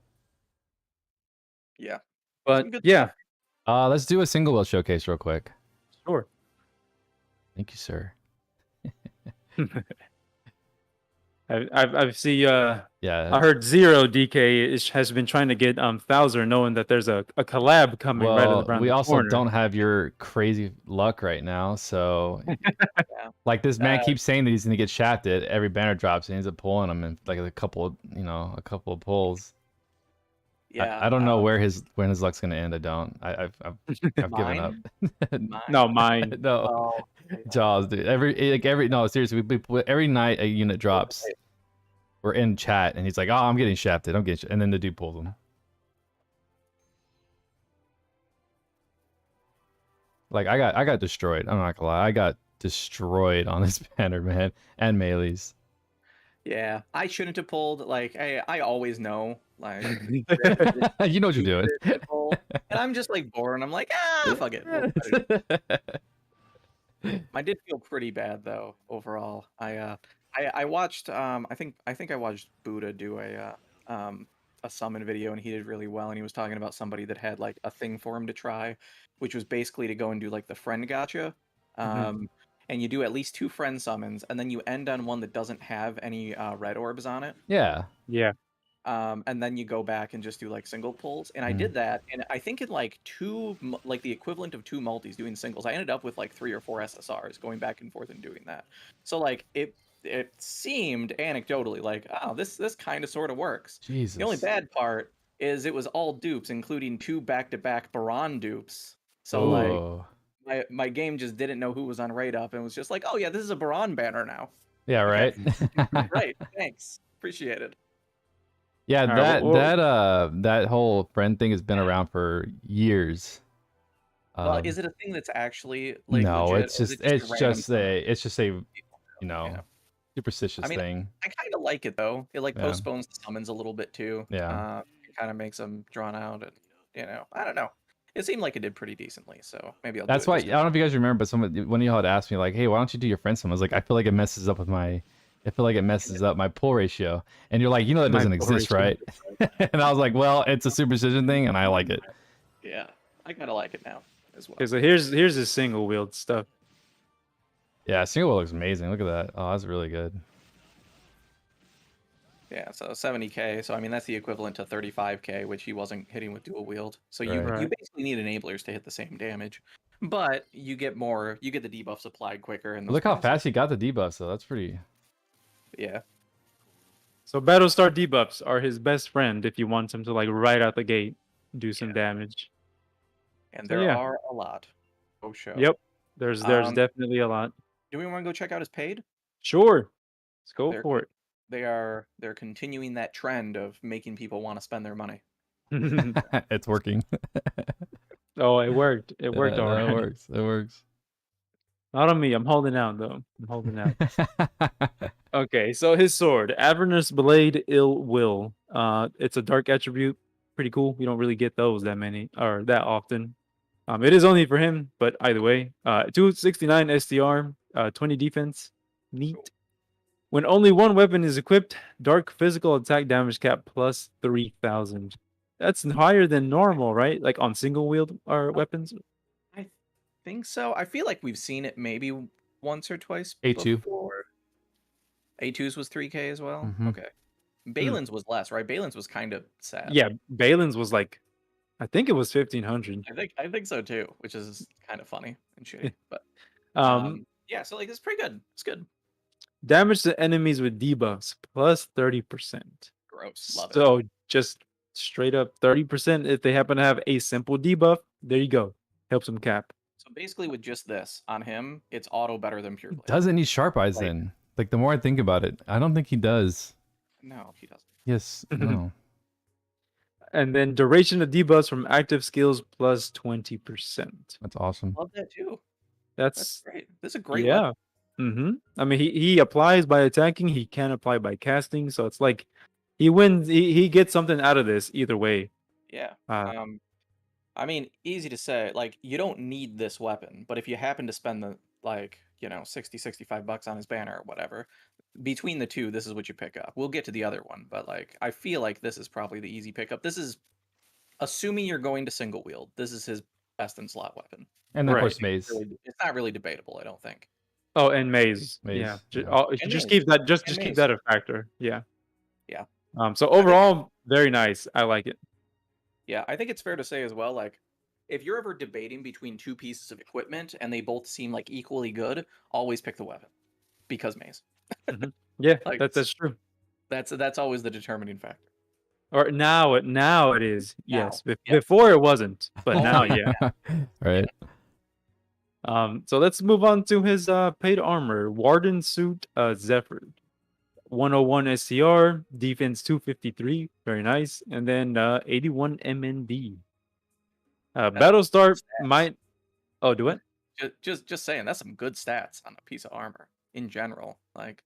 Speaker 2: Yeah.
Speaker 3: But
Speaker 2: Some good
Speaker 3: yeah,
Speaker 1: Let's do a single wheel showcase real quick.
Speaker 3: sure.
Speaker 1: Thank you, sir.
Speaker 3: I've see I
Speaker 1: Yeah.
Speaker 3: heard Zero DK has been trying to get Thouser, knowing that there's a collab coming right
Speaker 1: Well,
Speaker 3: around
Speaker 1: we
Speaker 3: the
Speaker 1: also
Speaker 3: corner.
Speaker 1: don't have your crazy luck right now, so
Speaker 2: Yeah.
Speaker 1: like this man
Speaker 2: Uh,
Speaker 1: keeps saying that he's gonna get shafted. Every banner drops, and he ends up pulling them in like a couple of pulls.
Speaker 2: Yeah.
Speaker 1: I don't know when his luck's gonna end. I don't. I've given up.
Speaker 2: Mine?
Speaker 3: No, mine.
Speaker 1: No.
Speaker 2: Oh,
Speaker 1: Jaws, dude. No, seriously, every night a unit drops. We're in chat, and he's like, "Oh, I'm getting shafted. I'm getting," and then the dude pulls him. Like I got destroyed. I'm not gonna lie, I got destroyed on this banner, man, and melees.
Speaker 2: Yeah, I shouldn't have pulled. Like, I always know, like,
Speaker 1: You know what you're doing.
Speaker 2: and I'm just like bored. And I'm like, fuck it. I did feel pretty bad though overall. I watched. I think I watched Buddha do a a summon video and he did really well, and he was talking about somebody that had like a thing for him to try, which was basically to go and do like the friend gotcha. And you do at least 2 friend summons, and then you end on one that doesn't have any red orbs on it.
Speaker 1: Yeah.
Speaker 3: Yeah.
Speaker 2: And then you go back and just do like single pulls. And I
Speaker 1: Mhm.
Speaker 2: did that, and I think in like like the equivalent of 2 multis doing singles, I ended up with like 3 or 4 SSRs going back and forth and doing that. So like it seemed anecdotally like, oh, this kind of sort of works.
Speaker 1: Jesus.
Speaker 2: The only bad part is it was all dupes, including 2 back-to-back Baron dupes. So like
Speaker 1: Oh.
Speaker 2: my game just didn't know who was on raid up and was just like, oh yeah, this is a Baron banner now.
Speaker 1: Yeah, right.
Speaker 2: Right, thanks, appreciate it.
Speaker 1: Yeah,
Speaker 3: All right,
Speaker 1: that whole friend thing has been around for years.
Speaker 2: Well, is it a thing that's actually like
Speaker 1: no,
Speaker 2: legit,
Speaker 1: it's
Speaker 2: or is
Speaker 1: just
Speaker 2: it
Speaker 1: it's
Speaker 2: a random
Speaker 1: just
Speaker 2: summon?
Speaker 1: a it's just a you know
Speaker 2: Yeah.
Speaker 1: superstitious
Speaker 2: I mean,
Speaker 1: thing.
Speaker 2: I kind of like it though. It like
Speaker 1: Yeah.
Speaker 2: postpones the summons a little bit too.
Speaker 1: Yeah.
Speaker 2: It kind of makes them drawn out, and I don't know. It seemed like it did pretty decently, so maybe I'll.
Speaker 1: That's
Speaker 2: do it
Speaker 1: why I
Speaker 2: just
Speaker 1: don't know if you guys remember, but one of y'all had asked me like, "Hey, why don't you do your friend summon?" I was like, "I feel like it messes up with my, I feel like it messes up my pull ratio." And you're like, "You know that
Speaker 3: My
Speaker 1: doesn't
Speaker 3: pull
Speaker 1: exist,
Speaker 3: ratio.
Speaker 1: right?" And I was like, "Well, it's a superstition thing, and I like it."
Speaker 2: Yeah, I kind of like it now as well.
Speaker 3: Okay, so here's the single wield stuff.
Speaker 1: Yeah, single wheel looks amazing. Look at that. Oh, that's really good.
Speaker 2: Yeah, so 70k. So I mean, that's the equivalent to 35k, which he wasn't hitting with dual wield. So you
Speaker 3: Right.
Speaker 2: basically need enablers to hit the same damage, but you get more. You get the debuffs applied quicker. And those
Speaker 1: Look how
Speaker 2: kinda stuff.
Speaker 1: fast he got the debuff, so that's pretty.
Speaker 2: Yeah.
Speaker 3: So Battlestar debuffs are his best friend if you want him to like right out the gate do some damage.
Speaker 2: And
Speaker 3: So,
Speaker 2: there
Speaker 3: yeah.
Speaker 2: are a lot. Oh, show.
Speaker 3: Yep. There's definitely a lot.
Speaker 2: Do we want to go check out his paid?
Speaker 3: Sure. Let's go
Speaker 2: They're
Speaker 3: for
Speaker 2: They're continuing that trend of making people want to spend their money.
Speaker 3: it.
Speaker 1: It's working.
Speaker 3: Oh, it worked. It worked
Speaker 1: Yeah,
Speaker 3: already.
Speaker 1: It works. It works.
Speaker 3: Not on me. I'm holding out though. I'm holding out. Okay, so his sword, Avernus Blade Ill Will. It's a dark attribute. Pretty cool. We don't really get those that many or that often. It is only for him, but either way, 269 STR, 20 defense. Neat. When only one weapon is equipped, dark physical attack damage cap plus 3,000. That's higher than normal, right? Like on single wield or weapons.
Speaker 2: I think so. I feel like we've seen it maybe once or twice
Speaker 1: A2.
Speaker 2: before. A2's was 3k as well.
Speaker 1: Mhm.
Speaker 2: Okay. Balin's was less, right? Balin's was kind of sad.
Speaker 3: Yeah, Balin's was like, I think it was 1,500.
Speaker 2: I think so too, which is kind of funny and shitty. But yeah, so like it's pretty good. It's good.
Speaker 3: Damage to enemies with debuffs plus 30%.
Speaker 2: Gross. Love it.
Speaker 3: So just straight up 30% if they happen to have a simple debuff. There you go. Helps them cap.
Speaker 2: So basically, with just this on him, it's auto better than pure blade.
Speaker 1: Doesn't need sharp eyes
Speaker 2: Like-
Speaker 1: then? Like the more I think about it, I don't think he does.
Speaker 2: No, he doesn't.
Speaker 1: Yes. No.
Speaker 3: And then duration of debuffs from active skills plus 20%.
Speaker 1: That's awesome.
Speaker 2: Love that too.
Speaker 3: That's
Speaker 2: That's great. This is a great
Speaker 3: yeah.
Speaker 2: weapon.
Speaker 3: I mean, he applies by attacking. He can apply by casting. So it's like he wins. He gets something out of this either way.
Speaker 2: Yeah.
Speaker 3: Uh,
Speaker 2: I mean, easy to say. Like, you don't need this weapon, but if you happen to spend the like, 60, 65 bucks on his banner or whatever, between the two, this is what you pick up. We'll get to the other one, but like, I feel like this is probably the easy pickup. This is assuming you're going to single wield. This is his best in slot weapon.
Speaker 1: And then of
Speaker 3: Right.
Speaker 1: course maze.
Speaker 2: It's not really debatable, I don't think.
Speaker 3: Oh, and maze.
Speaker 1: Maze,
Speaker 3: Yeah.
Speaker 1: yeah.
Speaker 2: And
Speaker 3: Just
Speaker 2: maze.
Speaker 3: keep that. Just
Speaker 2: And
Speaker 3: keep
Speaker 2: maze.
Speaker 3: that a factor. Yeah.
Speaker 2: Yeah.
Speaker 3: So overall, very nice. I like it.
Speaker 2: Yeah, I think it's fair to say as well, like, if you're ever debating between 2 pieces of equipment and they both seem like equally good, always pick the weapon. Because maze.
Speaker 3: Yeah,
Speaker 2: Like,
Speaker 3: that's true.
Speaker 2: That's always the determining factor.
Speaker 3: Or now it is.
Speaker 2: Now,
Speaker 3: Yes.
Speaker 2: yeah.
Speaker 3: Before it wasn't, but
Speaker 2: Oh,
Speaker 3: now
Speaker 2: yeah.
Speaker 3: yeah.
Speaker 1: Right.
Speaker 3: So let's move on to his paid armor, Warden suit, Zephyr, 101 SCR, defense 253, very nice, and then 81 MND. Battlestar
Speaker 2: stats.
Speaker 3: might. Oh, do it.
Speaker 2: Just saying, that's some good stats on a piece of armor in general. Like,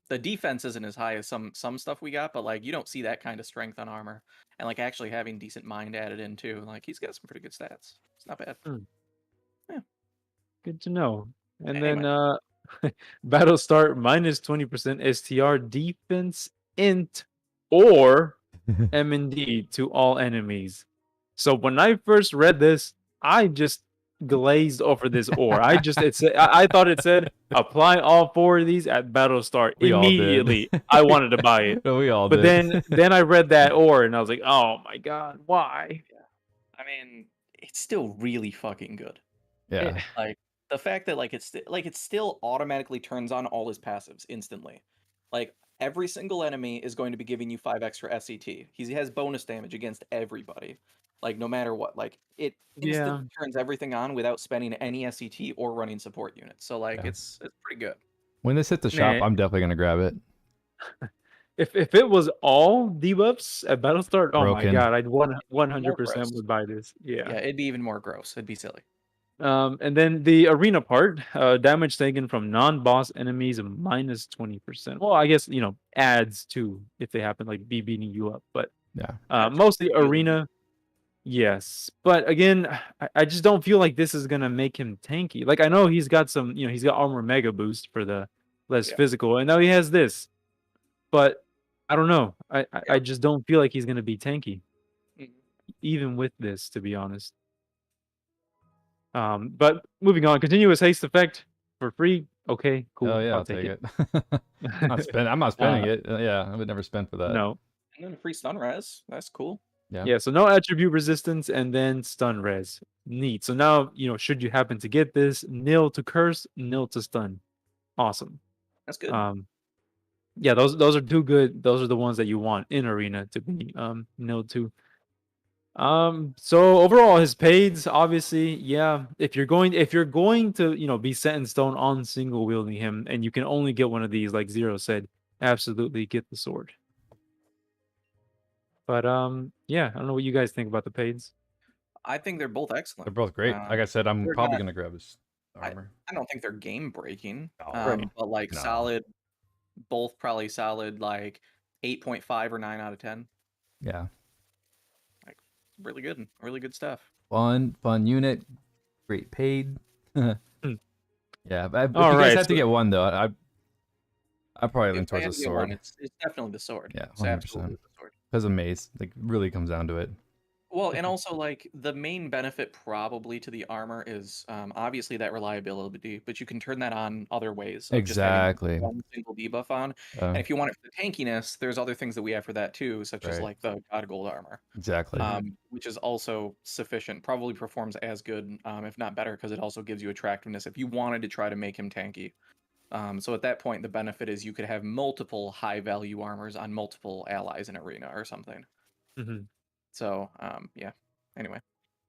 Speaker 2: the defense isn't as high as some stuff we got, but like, you don't see that kind of strength on armor, and like actually having decent mind added in too. Like, he's got some pretty good stats. It's not bad.
Speaker 3: Good to know. And
Speaker 2: Anyway.
Speaker 3: then Battlestar minus 20% STR, defense int, or MND to all enemies. So when I first read this, I just glazed over this ore. I thought it said apply all 4 of these at battle start.
Speaker 1: We all did.
Speaker 3: Immediately, I wanted to buy it.
Speaker 1: No, we all
Speaker 3: But
Speaker 1: did.
Speaker 3: then I read that ore and I was like, oh my god, why?
Speaker 2: I mean, it's still really fucking good.
Speaker 1: Yeah.
Speaker 2: Like the fact that it still automatically turns on all his passives instantly. Like every single enemy is going to be giving you 5 extra SET. He has bonus damage against everybody. Like no matter what. Like it instantly turns everything on without spending any SET or running support units. So like
Speaker 1: Yeah.
Speaker 2: it's pretty good.
Speaker 1: When this hit the shop,
Speaker 3: Man.
Speaker 1: I'm definitely gonna grab it.
Speaker 3: If it was all debuffs at battle start, oh
Speaker 1: Broken.
Speaker 3: my god, I'd 100%
Speaker 2: gross.
Speaker 3: would buy this.
Speaker 2: Yeah, it'd be even more gross. It'd be silly.
Speaker 3: And then the arena part, damage taken from non-boss enemies minus 20%. Well, I guess adds to if they happen like be beating you up, but
Speaker 1: Yeah.
Speaker 3: mostly arena. Yes, but again, I just don't feel like this is gonna make him tanky. Like I know he's got some, he's got armor mega boost for the less physical, and now he has this, but I don't know. I just don't feel like he's gonna be tanky, even with this, to be honest. But moving on, continuous haste effect for free. Okay, cool.
Speaker 1: Oh yeah, I'll take it. I'm not spending it. Yeah, I would never spend for that.
Speaker 3: No.
Speaker 2: And then free stun res. That's cool.
Speaker 3: Yeah, so no attribute resistance and then stun res. Neat. So now, should you happen to get this, nil to curse, nil to stun. Awesome.
Speaker 2: That's good.
Speaker 3: Yeah, those are 2 good. Those are the ones that you want in arena to be nil to. So overall his paids, obviously, yeah, if you're going to, be set in stone on single wielding him and you can only get one of these, like Zero said, absolutely get the sword. But yeah, I don't know what you guys think about the paids.
Speaker 2: I think they're both excellent.
Speaker 1: They're both great. Like I said, I'm
Speaker 2: they're
Speaker 1: probably
Speaker 2: not-
Speaker 1: gonna grab his armor.
Speaker 2: I don't think they're game breaking.
Speaker 1: No.
Speaker 2: But like
Speaker 1: No.
Speaker 2: solid, both probably solid, like 8.5 or 9 out of 10.
Speaker 1: Yeah.
Speaker 2: Really good stuff.
Speaker 1: Fun unit, great paid. Yeah, but if
Speaker 3: All
Speaker 1: you guys
Speaker 3: right,
Speaker 1: have to get one though, I probably lean
Speaker 2: If I
Speaker 1: towards
Speaker 2: had
Speaker 1: the
Speaker 2: to get one,
Speaker 1: sword
Speaker 2: it's definitely the sword.
Speaker 1: Yeah,
Speaker 2: It's absolutely
Speaker 1: 100%.
Speaker 2: the sword.
Speaker 1: because of mace. Like really comes down to it.
Speaker 2: Well, and also like the main benefit probably to the armor is obviously that reliability, but you can turn that on other ways. Of just having
Speaker 1: Exactly.
Speaker 2: one single debuff on. And if you want it for the tankiness, there's other things that we have for that too, such as
Speaker 1: Right.
Speaker 2: like the God of Gold armor,
Speaker 1: Exactly.
Speaker 2: which is also sufficient. Probably performs as good, if not better, because it also gives you attractiveness if you wanted to try to make him tanky. So at that point, the benefit is you could have multiple high value armors on multiple allies in arena or something.
Speaker 3: Mhm.
Speaker 2: So yeah. Anyway,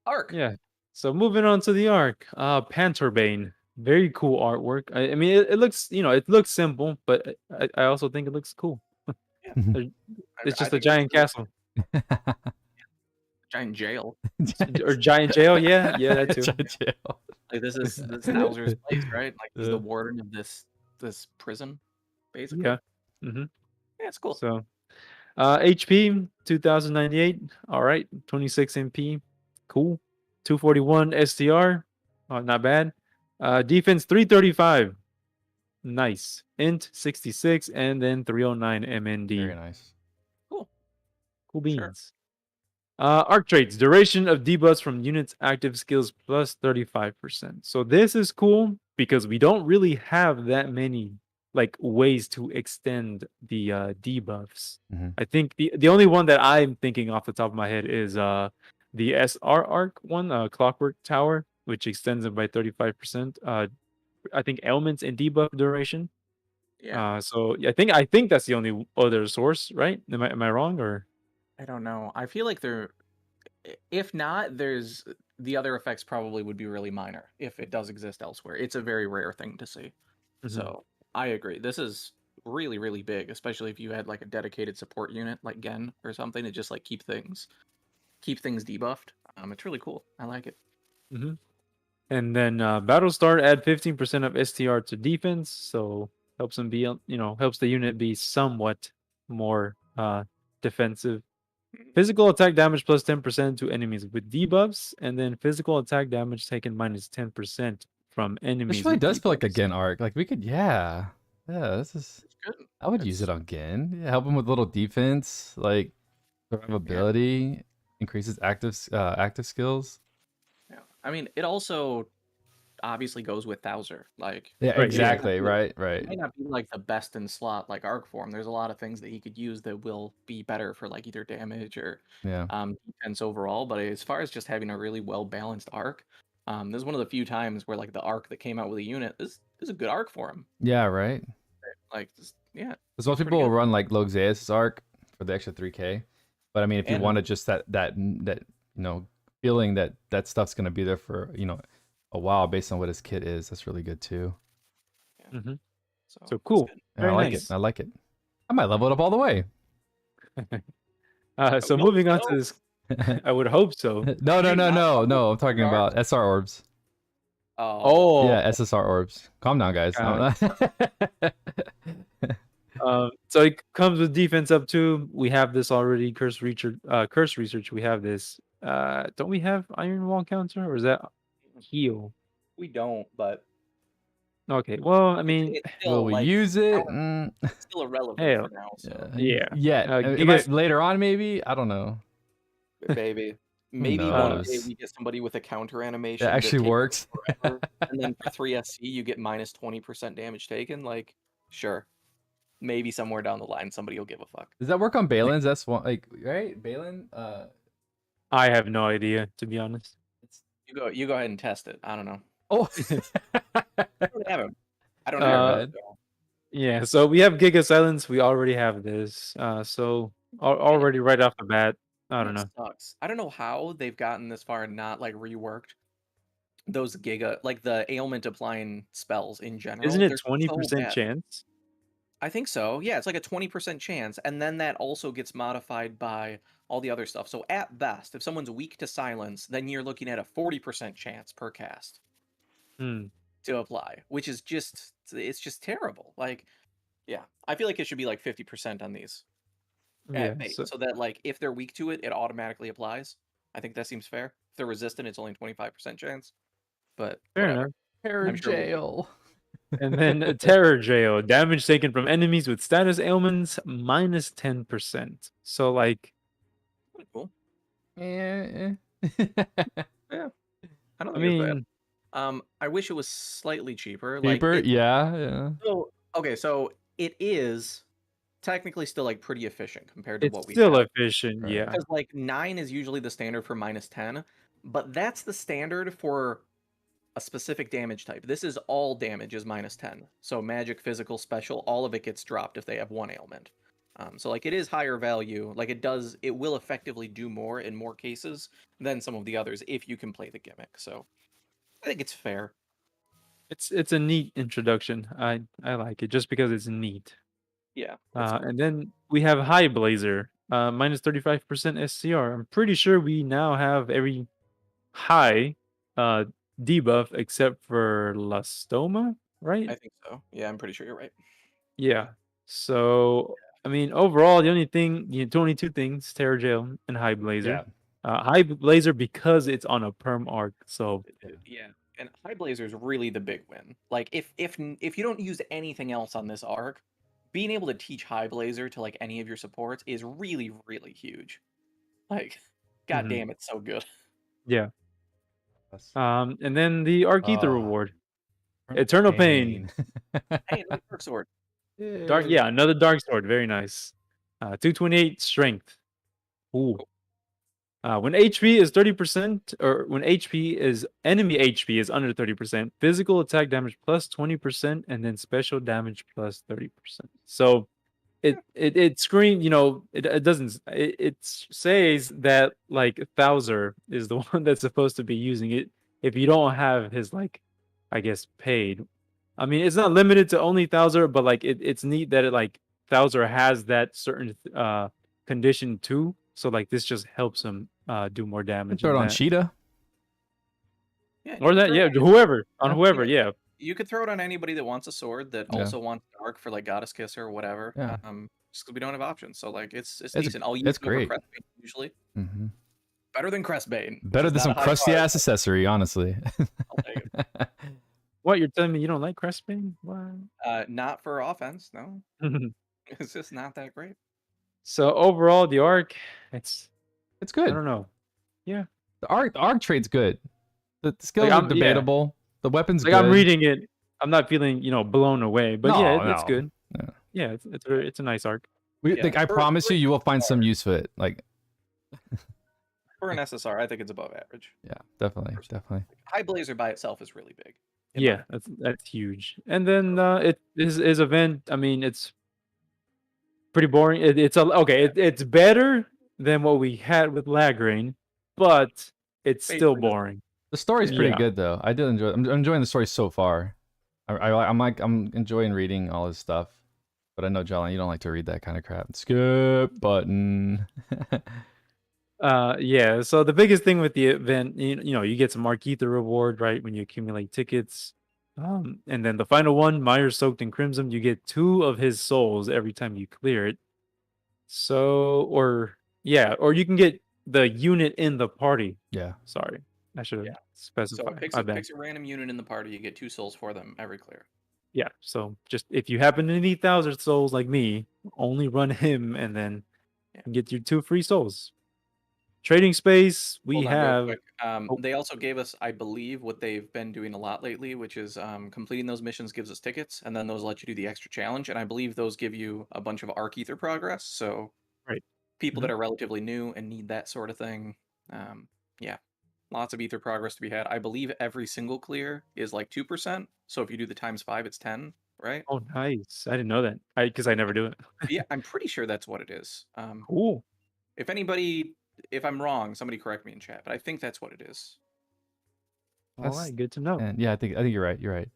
Speaker 2: arc.
Speaker 3: Yeah. So moving on to the arc, Panterbane, very cool artwork. I mean, it looks, it looks simple, but I also think it looks cool. It's just
Speaker 2: I
Speaker 3: a
Speaker 2: think
Speaker 3: giant castle
Speaker 2: giant jail.
Speaker 3: or giant jail. Yeah, that too.
Speaker 1: Giant jail.
Speaker 2: Like this is Bowser's place, right? Like he's the warden of this prison, basically.
Speaker 3: Yeah. Mm-hmm.
Speaker 2: Yeah, it's cool.
Speaker 3: So, HP 2098. All right, 26 MP. Cool. 241 STR. Not bad. Defense 335. Nice. Int 66 and then 309 MND.
Speaker 1: Very nice.
Speaker 2: Cool.
Speaker 3: Cool
Speaker 2: Sure.
Speaker 3: beans. Arc traits, duration of debuffs from units active skills plus 35%. So this is cool because we don't really have that many like ways to extend the debuffs.
Speaker 1: Mhm.
Speaker 3: I think the only one that I'm thinking off the top of my head is the SR arc one, Clockwork Tower, which extends it by 35%. I think ailments and debuff duration.
Speaker 2: Yeah.
Speaker 3: So I think that's the only other source, right? Am I wrong or?
Speaker 2: I don't know. I feel like if not, there's the other effects probably would be really minor if it does exist elsewhere. It's a very rare thing to see.
Speaker 3: Mhm.
Speaker 2: So I agree. This is really, really big, especially if you had like a dedicated support unit like Gen or something to just like keep things debuffed. It's really cool. I like it.
Speaker 3: Mm-hmm. And then battle start, add 15% of STR to defense, so helps them be helps the unit be somewhat more defensive. Physical attack damage plus 10% to enemies with debuffs, and then physical attack damage taken minus 10% from enemies.
Speaker 1: This really
Speaker 3: with
Speaker 1: does feel like a
Speaker 3: debuffs.
Speaker 1: Gen arc. Like we could, yeah. This is.
Speaker 2: It's good.
Speaker 1: I would use it on Gen. Yeah, help him with little defense. Like, Survivability increases active skills.
Speaker 2: Yeah. I mean, it also obviously goes with Thouser. Like,
Speaker 1: Yeah,
Speaker 3: Right, yeah.
Speaker 1: exactly. Right,
Speaker 2: it
Speaker 1: right.
Speaker 2: might not be like the best in slot like arc form. There's a lot of things that he could use that will be better for like either damage or
Speaker 1: Yeah.
Speaker 2: defense overall. But as far as just having a really well balanced arc, this is one of the few times where like the arc that came out with a unit is a good arc for him.
Speaker 1: Yeah, right.
Speaker 2: Like, yeah,
Speaker 1: Because most
Speaker 2: pretty
Speaker 1: people will
Speaker 2: good.
Speaker 1: run like Loxaeus' arc for the extra 3k. But I mean, if you
Speaker 2: And
Speaker 1: wanted just that feeling that that stuff's gonna be there for a while based on what his kit is, that's really good too.
Speaker 3: Hmm.
Speaker 2: so
Speaker 3: So
Speaker 2: it's
Speaker 3: cool.
Speaker 2: good.
Speaker 1: Yeah,
Speaker 3: Very
Speaker 1: I like
Speaker 3: nice.
Speaker 1: it. I like it. I might level it up all the way.
Speaker 3: So
Speaker 2: No,
Speaker 3: moving on
Speaker 2: no.
Speaker 3: to this, I would hope so.
Speaker 1: No.
Speaker 2: Do you not level
Speaker 1: I'm talking
Speaker 2: your
Speaker 1: about SR orbs.
Speaker 2: Oh,
Speaker 1: Yeah, SSR orbs. Calm down, guys.
Speaker 3: So it comes with defense up 2. We have this already. Curse research. We have this. Don't we have Iron Wall counter, or is that heal?
Speaker 2: we don't, but
Speaker 3: Okay. Well, I mean,
Speaker 2: it's
Speaker 1: Will
Speaker 2: still
Speaker 1: we
Speaker 2: like
Speaker 1: use it?
Speaker 2: it's still irrelevant
Speaker 3: hell,
Speaker 2: for now. So
Speaker 3: yeah.
Speaker 1: Yeah. It
Speaker 3: Gigas.
Speaker 1: might, later on, maybe. I don't know.
Speaker 2: baby,
Speaker 1: Who
Speaker 2: maybe one day
Speaker 1: knows?
Speaker 2: we get somebody with a counter
Speaker 1: It
Speaker 2: animation that
Speaker 1: actually
Speaker 2: takes
Speaker 1: works.
Speaker 2: forever, and then for 3 SC you get minus 20% damage taken. Like, sure, maybe somewhere down the line somebody will give a fuck.
Speaker 1: Does that work on Balin's? That's one, like, right? Balin?
Speaker 3: I have no idea, to be honest.
Speaker 2: You go ahead and test it. I don't know.
Speaker 1: Oh.
Speaker 2: I don't have him. I don't have
Speaker 3: Uh,
Speaker 2: him. So.
Speaker 3: Yeah. So we have Giga Silence. We already have this. So already right off the bat, I don't
Speaker 2: It
Speaker 3: know.
Speaker 2: sucks. I don't know how they've gotten this far and not like reworked those like the ailment applying spells in general.
Speaker 3: Isn't it
Speaker 2: They're so
Speaker 3: 20%
Speaker 2: bad.
Speaker 3: chance?
Speaker 2: I think so. Yeah, it's like a 20% chance, and then that also gets modified by all the other stuff. So at best, if someone's weak to silence, then you're looking at a 40% chance per cast
Speaker 3: Hmm.
Speaker 2: to apply, which is just terrible. Like, yeah, I feel like it should be like 50% on these
Speaker 3: Yeah.
Speaker 2: at base, so that like if they're weak to it, it automatically applies. I think that seems fair. If they're resistant, it's only 25% chance. But
Speaker 3: Fair
Speaker 2: whatever.
Speaker 3: enough.
Speaker 1: Terror
Speaker 2: I'm sure we'll get-
Speaker 1: jail.
Speaker 3: And then Terror Jail. Damage taken from enemies with status ailments minus 10%. So like,
Speaker 2: Cool.
Speaker 1: Eh.
Speaker 2: Yeah, I don't
Speaker 3: I
Speaker 2: think it's bad.
Speaker 3: mean,
Speaker 2: I wish it was slightly cheaper.
Speaker 1: Cheaper?
Speaker 2: Like,
Speaker 1: Yeah.
Speaker 2: so okay, so it is technically still like pretty efficient compared to
Speaker 3: it's
Speaker 2: what we
Speaker 3: still
Speaker 2: have.
Speaker 3: efficient.
Speaker 1: Right.
Speaker 3: Yeah.
Speaker 2: Because like 9 is usually the standard for minus 10, but that's the standard for a specific damage type. This is all damage is minus 10. So magic, physical, special, all of it gets dropped if they have one ailment. So like it is higher value. Like it will effectively do more in more cases than some of the others if you can play the gimmick. So I think it's fair.
Speaker 3: It's a neat introduction. I like it just because it's neat.
Speaker 2: Yeah. It's cool.
Speaker 3: And then we have High Blazer, minus 35% SCR. I'm pretty sure we now have every high debuff except for Lastoma, right?
Speaker 2: I think so. Yeah, I'm pretty sure you're right.
Speaker 3: Yeah. So I mean, overall, the only thing, only two things: Terror Jail and High Blazer.
Speaker 1: Yeah.
Speaker 3: High Blazer because it's on a perm arc. So
Speaker 2: Yeah. And High Blazer is really the big win. Like if you don't use anything else on this arc, being able to teach High Blazer to like any of your supports is really, really huge. Like, god
Speaker 3: Mhm.
Speaker 2: damn, it's so good.
Speaker 3: yeah. And then the Arc Ether
Speaker 1: Oh.
Speaker 3: reward, Eternal Pain.
Speaker 2: Hey, another Dark Sword.
Speaker 3: Dark, yeah, another Dark Sword. Very nice. 228 Strength. Ooh. When HP is 30%, or when enemy HP is under 30%, physical attack damage plus 20%, and then special damage plus 30%. So it screams, it doesn't, it says that like Thouser is the one that's supposed to be using it if you don't have his, like, I guess, paid. I mean, it's not limited to only Thouser, but like it's neat that it, like, Thouser has that certain condition too. So like this just helps him do more damage.
Speaker 1: Throw it
Speaker 3: in
Speaker 1: on
Speaker 3: that.
Speaker 1: Cheetah.
Speaker 2: Yeah,
Speaker 3: Or that, yeah, whoever, on whoever, yeah.
Speaker 2: You could throw it on anybody that wants a sword that
Speaker 1: Yeah.
Speaker 2: also wants Dark for like Goddess Kiss or whatever.
Speaker 1: Yeah.
Speaker 2: Just because we don't have options. So like it's
Speaker 1: It's-
Speaker 2: decent. I'll use
Speaker 1: it's
Speaker 2: it over
Speaker 1: great.
Speaker 2: Crestbane usually.
Speaker 1: Mm-hmm.
Speaker 2: Better than Crestbane. which
Speaker 1: Better
Speaker 2: is
Speaker 1: than
Speaker 2: not
Speaker 1: some
Speaker 2: a high
Speaker 1: crusty
Speaker 2: bar,
Speaker 1: ass accessory, honestly.
Speaker 2: but I'll take it.
Speaker 3: What, you're telling me you don't like Crestbane? What?
Speaker 2: Not for offense, no. It's just not that great.
Speaker 3: So overall, the arc, It's
Speaker 1: It's
Speaker 3: I
Speaker 1: good.
Speaker 3: don't know.
Speaker 1: The arc trade's good. The skills
Speaker 3: I'm
Speaker 1: are debatable. The weapon's
Speaker 3: like
Speaker 1: good.
Speaker 3: I'm reading it. I'm not feeling blown away, but yeah, it's
Speaker 1: No.
Speaker 3: good.
Speaker 1: Yeah.
Speaker 3: Yeah, it's a nice arc.
Speaker 2: Yeah,
Speaker 1: I
Speaker 2: for-
Speaker 1: promise
Speaker 2: for
Speaker 1: you will find some
Speaker 2: SSR.
Speaker 1: use for it. Like,
Speaker 2: For an SSR, I think it's above average.
Speaker 1: yeah, definitely.
Speaker 2: High Blazer by itself is really big. in my
Speaker 3: Yeah, that's huge. And then it is event. I mean, it's pretty boring. It's better than what we had with Lagrain, but it's still
Speaker 2: Basically the same.
Speaker 3: boring.
Speaker 1: The story's pretty
Speaker 3: Yeah.
Speaker 1: good though. I did enjoy. I'm enjoying the story so far. I'm enjoying reading all his stuff, but I know Jolly, you don't like to read that kind of crap. Skip button.
Speaker 3: Yeah. So the biggest thing with the event, you get some Mark Ether reward, right, when you accumulate tickets. And then the final one, Meyer soaked in crimson, you get 2 of his souls every time you clear it. So, or you can get the unit in the party.
Speaker 1: Yeah.
Speaker 3: Sorry, I should have
Speaker 2: Yeah. So
Speaker 3: specified.
Speaker 2: it picks
Speaker 3: My
Speaker 2: a,
Speaker 3: bad.
Speaker 2: picks a random unit in the party. You get 2 souls for them every clear.
Speaker 3: Yeah. So just if you happen to need 1,000 souls like me, only run him, and then you get your 2 free souls. Trading space, we
Speaker 2: Hold on, real
Speaker 3: have.
Speaker 2: quick.
Speaker 3: Oh.
Speaker 2: They also gave us, I believe, what they've been doing a lot lately, which is completing those missions gives us tickets, and then those let you do the extra challenge. And I believe those give you a bunch of Arc Ether progress. So
Speaker 3: Right.
Speaker 2: people that are relatively new and need that sort of thing, yeah, lots of Ether progress to be had. I believe every single clear is like 2%. So if you do the times 5, it's 10, right?
Speaker 3: Oh, nice. I didn't know that. Because I never do it.
Speaker 2: Yeah, I'm pretty sure that's what it is.
Speaker 3: Cool.
Speaker 2: If I'm wrong, somebody correct me in chat, but I think that's what it is.
Speaker 3: All
Speaker 1: That's-
Speaker 3: right, good to know.
Speaker 1: And yeah, I think you're right. You're right.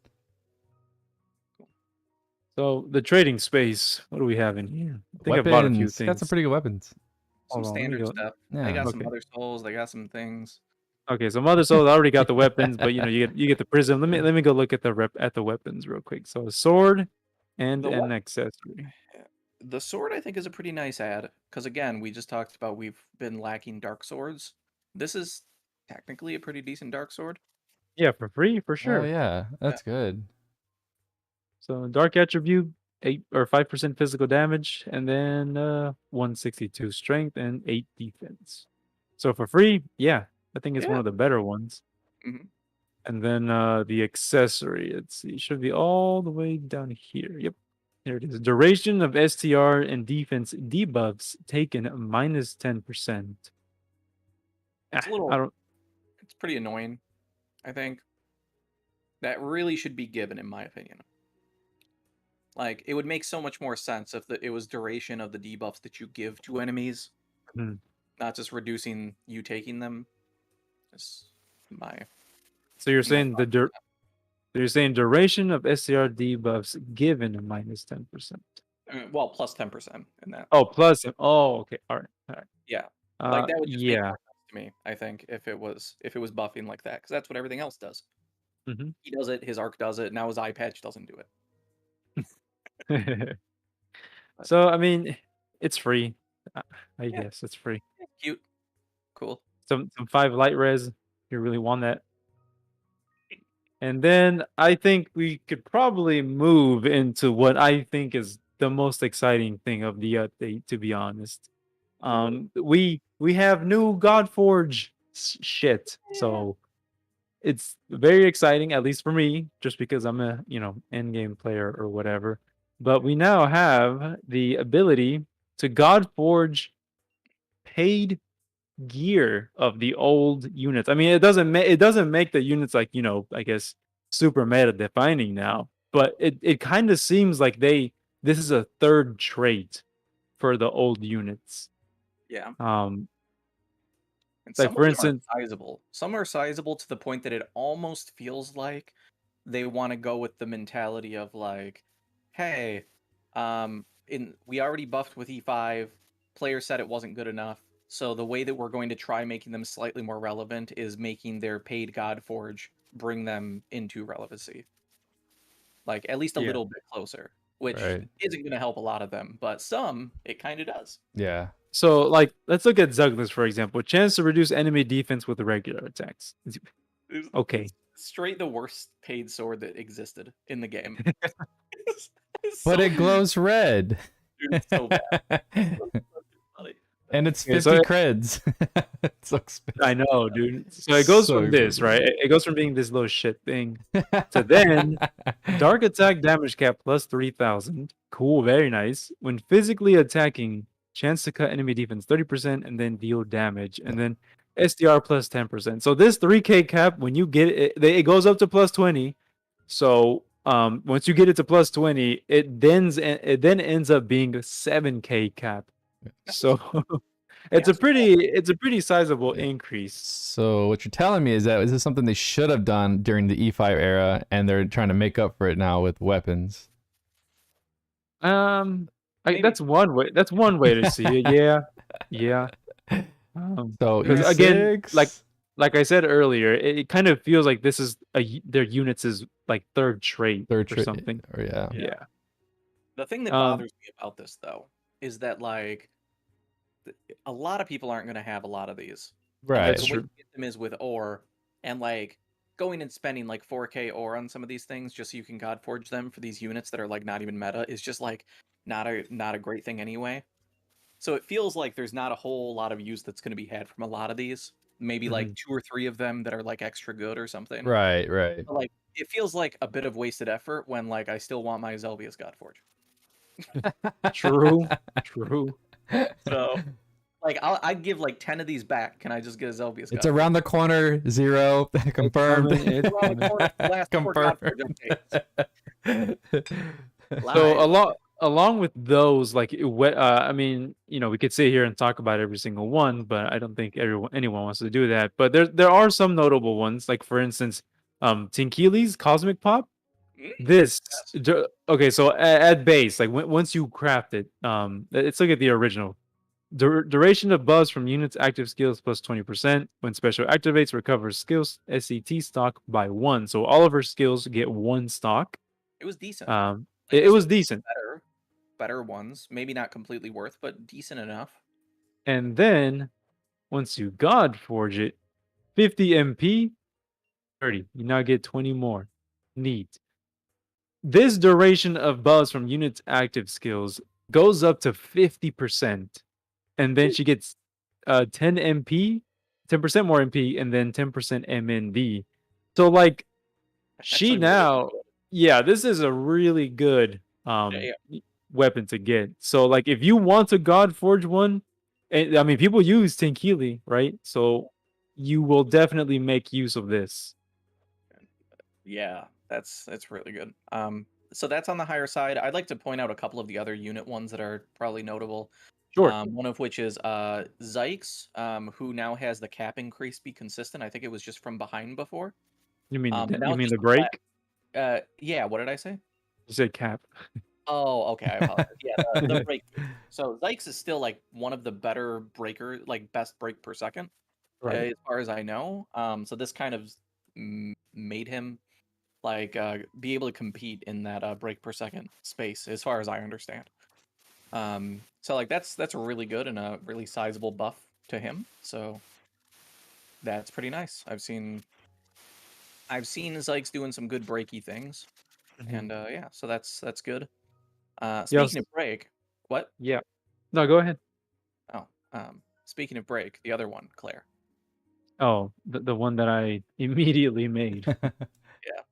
Speaker 3: So the trading space, what do we have in here? I think I bought a few
Speaker 1: Weapons.
Speaker 3: things.
Speaker 1: Got some pretty good weapons.
Speaker 2: Some
Speaker 3: Hold on, let me
Speaker 2: standard
Speaker 3: go-
Speaker 2: stuff.
Speaker 1: Yeah.
Speaker 2: They got
Speaker 3: okay.
Speaker 2: some other souls. They got some things.
Speaker 3: Okay, so Mother Souls, I already got the weapons, but you get the prism. Let me go look at the weapons real quick. So a sword and
Speaker 2: The
Speaker 3: an
Speaker 2: wep-
Speaker 3: accessory.
Speaker 2: The sword, I think, is a pretty nice add because again, we just talked about we've been lacking dark swords. This is technically a pretty decent dark sword.
Speaker 3: Yeah, for free, for sure.
Speaker 1: Oh yeah, that's good.
Speaker 3: So dark attribute, 8 or 5% physical damage, and then 162 strength and 8 defense. So for free, yeah, I think it's one
Speaker 2: Yeah.
Speaker 3: of the better ones.
Speaker 2: Mhm.
Speaker 3: And then the accessory, let's see, should be all the way down here. Yep, there it is. Duration of STR and defense debuffs taken minus 10%.
Speaker 2: It's a
Speaker 3: I
Speaker 2: little.
Speaker 3: don't.
Speaker 2: It's pretty annoying. I think that really should be given, in my opinion. Like, it would make so much more sense if it was duration of the debuffs that you give to enemies,
Speaker 3: Mhm.
Speaker 2: not just reducing you taking them. It's my.
Speaker 3: So you're
Speaker 2: my
Speaker 3: saying you're saying duration of STR debuffs given a minus 10%.
Speaker 2: Well, plus 10% in that.
Speaker 3: Oh, plus. Oh, okay. All right.
Speaker 2: Yeah. Like that would just make
Speaker 3: yeah.
Speaker 2: more sense to me. I think if it was buffing like that, because that's what everything else does.
Speaker 3: hmm
Speaker 2: He does it. His arc does it. Now his eye patch doesn't do it.
Speaker 3: So I mean, it's free. I
Speaker 2: Yeah.
Speaker 3: guess it's free.
Speaker 2: Cute, cool.
Speaker 3: Some 5 light res. If you really want that. And then I think we could probably move into what I think is the most exciting thing of the update. To be honest, we have new Godforge shit. So it's very exciting, at least for me, just because I'm a end game player or whatever. But we now have the ability to Godforge paid gear of the old units. I mean, it doesn't make the units like I guess super meta defining now, but it kind of seems like this is a third trait for the old units.
Speaker 2: Yeah.
Speaker 3: Um,
Speaker 2: And
Speaker 3: like,
Speaker 2: some
Speaker 3: for
Speaker 2: of them
Speaker 3: instance-
Speaker 2: are sizable. Some are sizable to the point that it almost feels like they want to go with the mentality of like, hey, we already buffed with E5. Players said it wasn't good enough. So the way that we're going to try making them slightly more relevant is making their paid Godforge bring them into relevancy. Like at least a
Speaker 3: Yeah.
Speaker 2: little bit closer, which
Speaker 1: Right.
Speaker 2: isn't going to help a lot of them, but some it kind of does.
Speaker 1: Yeah.
Speaker 3: So, like, let's look at Zuglis, for example. Chance to reduce enemy defense with regular attacks.
Speaker 2: It's
Speaker 3: Okay.
Speaker 2: straight the worst paid sword that existed in the game.
Speaker 1: But it glows red.
Speaker 2: Dude, it's so bad. Funny.
Speaker 1: And it's
Speaker 3: Okay,
Speaker 1: 50
Speaker 3: so
Speaker 1: creds. It's so expensive.
Speaker 3: I know, dude. So it goes
Speaker 1: So
Speaker 3: from this, right? It goes from being this little shit thing to then dark attack damage cap plus 3,000. Cool, very nice. When physically attacking, chance to cut enemy defense 30% and then deal damage. And then SDR plus 10%. So this 3K cap, when you get it goes up to plus 20. So once you get it to plus 20, it then ends up being a 7K cap. So it's a pretty sizable increase.
Speaker 1: So what you're telling me is that this is something they should have done during the E5 era, and they're trying to make up for it now with weapons.
Speaker 3: That's one way. That's one way to see it. Yeah, yeah.
Speaker 1: So
Speaker 3: Because again,
Speaker 1: E6,
Speaker 3: like I said earlier, it kind of feels like this is their units is like third trait or something.
Speaker 1: or yeah.
Speaker 3: Yeah.
Speaker 2: The thing that bothers me about this, though, is that like a lot of people aren't going to have a lot of these.
Speaker 1: Right.
Speaker 2: The way you get them is with ore, and like going and spending like 4K ore on some of these things just so you can God Forge them for these units that are like not even meta is just like not a great thing anyway. So it feels like there's not a whole lot of use that's going to be had from a lot of these. Maybe like 2 or 3 of them that are like extra good or something.
Speaker 1: Right.
Speaker 2: But, like it feels like a bit of wasted effort when like I still want my Zelvius God Forge.
Speaker 3: True.
Speaker 2: So like I'd give like 10 of these back. Can I just get a Zelvius?
Speaker 1: It's around the corner. 0 confirmed.
Speaker 3: It's
Speaker 2: around the corner. Last 4 God Forge updates.
Speaker 3: So along with those, like I mean, you know, we could sit here and talk about every single one, but I don't think anyone wants to do that. But there are some notable ones, like for instance, Tinkili's Cosmic Pop. This okay, so at base, like once you craft it, let's look at the original. Duration of buzz from units active skills plus 20%. When special activates, recovers skills SCT stock by 1. So all of her skills get 1 stock.
Speaker 2: It was decent.
Speaker 3: It was decent.
Speaker 2: Better ones, maybe not completely worth, but decent enough.
Speaker 3: And then once you God Forge it, 50 MP, 30. You now get 20 more. Neat. This duration of buzz from units active skills goes up to 50%. And then she gets 10 MP, 10% more MP, and then 10% MND. So like she now, yeah, this is a really good weapon to get. So like if you want to God Forge one, and I mean people use Tinkili, right? So you will definitely make use of this.
Speaker 2: Yeah, that's really good. So that's on the higher side. I'd like to point out a couple of the other unit ones that are probably notable.
Speaker 3: Sure.
Speaker 2: One of which is Zykes, who now has the cap increase be consistent. I think it was just from behind before.
Speaker 3: You mean the break?
Speaker 2: Yeah. What did I say?
Speaker 3: You said cap.
Speaker 2: Oh, okay. I apologize. Yeah, the break. So Zykes is still like one of the better breaker, like best break per second,
Speaker 3: Right.
Speaker 2: as far as I know. So this kind of made him like be able to compete in that break per second space, as far as I understand. So like that's really good and a really sizable buff to him. So that's pretty nice. I've seen Zykes doing some good breaky things, and yeah, so that's good. Speaking of break, what?
Speaker 3: Yeah. No, go ahead.
Speaker 2: Oh, speaking of break, the other one, Claire.
Speaker 3: Oh, the one that I immediately made.
Speaker 2: Yeah.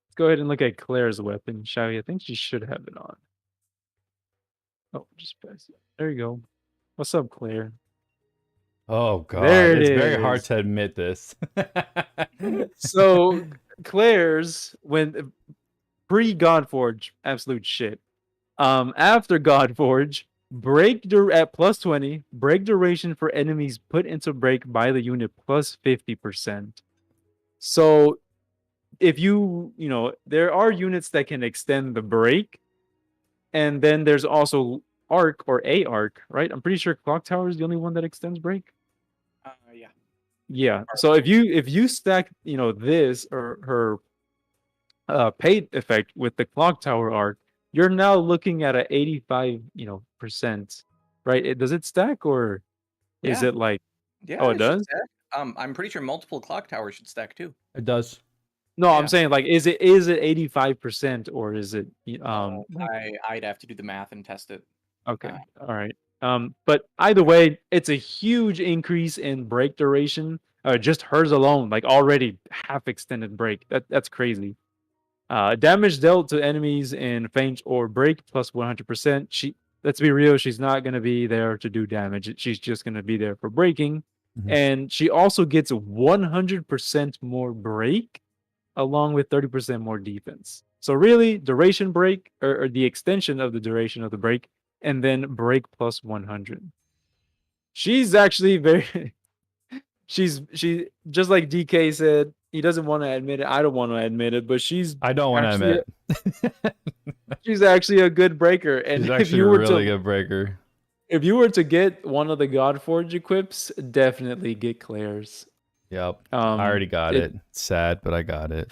Speaker 3: Let's go ahead and look at Claire's weapon, shall we? I think she should have it on. Oh, just press it. There you go. What's up, Claire?
Speaker 1: Oh god,
Speaker 3: There
Speaker 1: it's
Speaker 3: it
Speaker 1: very hard
Speaker 3: is.
Speaker 1: to admit this.
Speaker 3: So Claire's when pre-Godforge, absolute shit. After Godforge, at plus 20, break duration for enemies put into break by the unit plus 50%. So if you know, there are units that can extend the break, and then there's also arc or a arc, right? I'm pretty sure Clock Tower is the only one that extends break.
Speaker 2: Yeah.
Speaker 3: Yeah. So if you stack, you know, this or her paid effect with the Clock Tower arc, you're now looking at a 85, percent, right? Does it stack or is
Speaker 2: Yeah.
Speaker 3: it like?
Speaker 2: Yeah.
Speaker 3: Oh, it does.
Speaker 2: Stack. I'm pretty sure multiple clock towers should stack too.
Speaker 1: It does.
Speaker 3: No,
Speaker 2: Yeah.
Speaker 3: I'm saying like, is it 85% or is it?
Speaker 2: I'd have to do the math and test it.
Speaker 3: Okay. All right. But either way, it's a huge increase in break duration. Just hers alone, like already half extended break. That's crazy. Damage dealt to enemies in feint or break plus 100%. Let's be real, she's not gonna be there to do damage. She's just gonna be there for breaking.
Speaker 1: Mhm.
Speaker 3: And she also gets 100% more break along with 30% more defense. So really, duration break or the extension of the duration of the break, and then break plus 100. She's actually very. She just like DK said. He doesn't want to admit it. I don't want to admit it, but
Speaker 1: I don't want to
Speaker 3: actually
Speaker 1: admit.
Speaker 3: she's actually a good breaker. And
Speaker 1: She's
Speaker 3: if
Speaker 1: actually
Speaker 3: you
Speaker 1: a
Speaker 3: were
Speaker 1: really
Speaker 3: to
Speaker 1: good breaker.
Speaker 3: if you were to get one of the Godforge equips, definitely get Claire's.
Speaker 1: Yep. I already got it. It's sad, but I got it.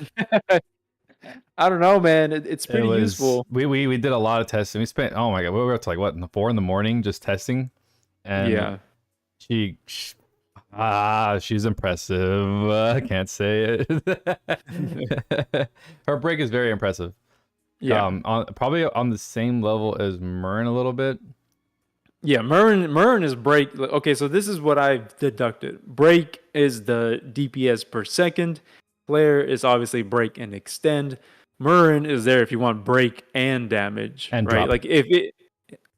Speaker 3: I don't know, man. It's pretty
Speaker 1: It was
Speaker 3: useful.
Speaker 1: we did a lot of testing. We spent we were up to like what 4 a.m. just testing, and
Speaker 3: Yeah.
Speaker 1: she's impressive. I can't say it. Her break is very impressive.
Speaker 3: Yeah.
Speaker 1: Probably on the same level as Murn a little bit.
Speaker 3: Yeah, Murn is break. Okay, so this is what I've deducted. Break is the DPS per second. Flare is obviously break and extend. Murn is there if you want break and damage,
Speaker 1: And
Speaker 3: right?
Speaker 1: drop.
Speaker 3: Like if it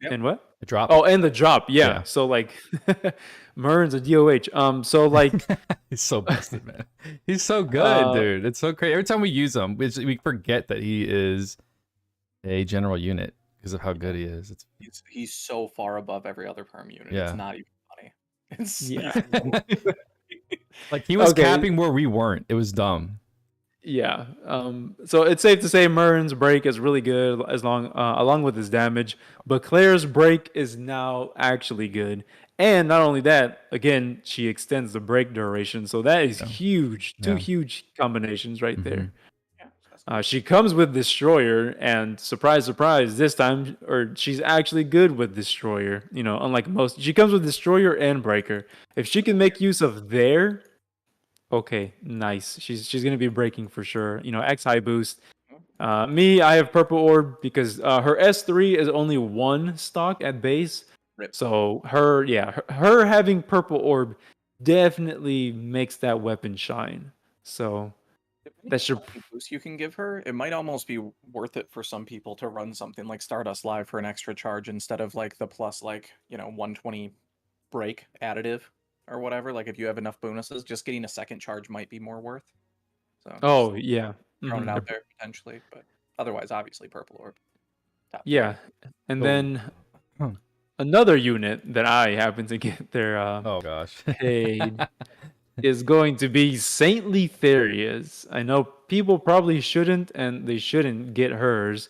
Speaker 2: Yep.
Speaker 3: and what?
Speaker 1: The drop.
Speaker 3: Oh, and the drop. Yeah.
Speaker 1: Yeah.
Speaker 3: So like Murn's a DOH. So like
Speaker 1: He's so busted, man. He's so good, dude. It's so crazy. Every time we use him, we forget that he is a general unit because of how good he is. It's
Speaker 2: He's so far above every other perm unit.
Speaker 1: Yeah.
Speaker 2: It's not even funny. It's
Speaker 3: Yeah.
Speaker 1: like he was
Speaker 3: Okay.
Speaker 1: capping where we weren't. It was dumb.
Speaker 3: Yeah. So it's safe to say Murn's break is really good along with his damage, but Claire's break is now actually good. And not only that, again, she extends the break duration. So that is huge. Two
Speaker 1: Yeah.
Speaker 3: huge combinations right
Speaker 1: Mhm.
Speaker 3: there.
Speaker 2: yeah,
Speaker 3: She comes with Destroyer, and surprise, surprise, this time, she's actually good with Destroyer. You know, unlike most, she comes with Destroyer and Breaker. If she can make use of their, okay, nice. She's gonna be breaking for sure. You know, X high boost. Me, I have Purple Orb because her S3 is only 1 stock at base.
Speaker 2: Rip.
Speaker 3: So her having Purple Orb definitely makes that weapon shine. So that should
Speaker 2: Depending on the boost you can give her, it might almost be worth it for some people to run something like Stardust Live for an extra charge instead of like the plus 120 break additive or whatever. Like if you have enough bonuses, just getting a second charge might be more worth. So
Speaker 3: Oh yeah.
Speaker 2: throwing
Speaker 3: Mhm.
Speaker 2: it out there potentially, but otherwise, obviously, Purple Orb. Top
Speaker 3: Yeah. And
Speaker 1: Oh.
Speaker 3: then
Speaker 1: Hmm.
Speaker 3: another unit that I happen to get their
Speaker 1: Oh gosh.
Speaker 3: paid is going to be Saintly Theria's. I know people probably shouldn't, and they shouldn't get hers,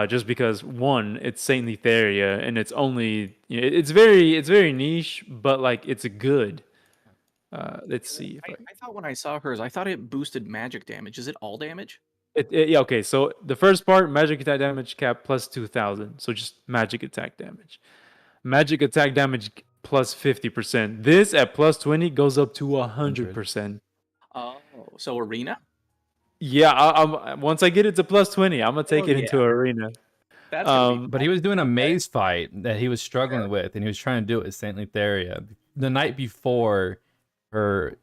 Speaker 3: just because one, it's Saintly Theria, and it's only it's very niche, but like it's good. Let's see. If
Speaker 2: I thought when I saw hers, I thought it boosted magic damage. Is it all damage?
Speaker 3: yeah, okay. So the first part, magic attack damage cap plus 2,000. So just magic attack damage. Magic attack damage plus 50%. This at plus 20 goes up to 100%.
Speaker 2: Oh, so arena?
Speaker 3: Yeah, once I get it to plus 20, I'm gonna take
Speaker 2: Oh,
Speaker 3: it into arena.
Speaker 2: That's gonna be
Speaker 1: But he was doing a maze fight that he was struggling with, and he was trying to do it with Saintly Theria the night before her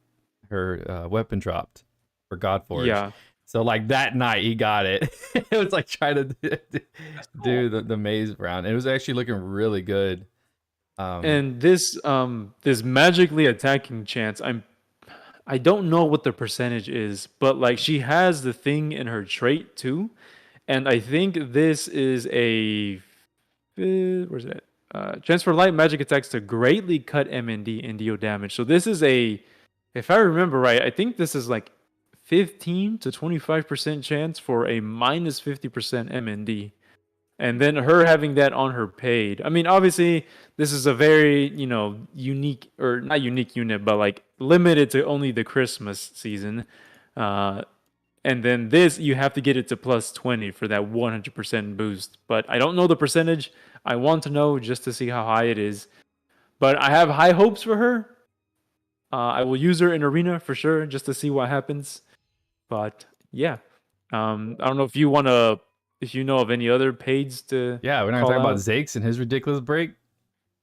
Speaker 1: weapon dropped for Godforge.
Speaker 3: Yeah.
Speaker 1: So like that night he got it. It was like trying to do the maze round. It was actually looking really good.
Speaker 3: And this magically attacking chance, I don't know what the percentage is, but like she has the thing in her trait too, and I think this is a where's that? Transfer light magic attacks to greatly cut MND and deal damage. So this is if I remember right, I think this is like 15 to 25% chance for a minus 50% MND. And then her having that on her paid. I mean, obviously, this is a very, unique, or not unique unit, but like limited to only the Christmas season. And then this, you have to get it to plus 20 for that 100% boost. But I don't know the percentage. I want to know just to see how high it is. But I have high hopes for her. I will use her in arena for sure, just to see what happens. But yeah, I don't know if you want to. If you know of any other paids to
Speaker 1: Yeah, we're not
Speaker 3: call
Speaker 1: talking about
Speaker 3: out.
Speaker 1: Zakes and his ridiculous break.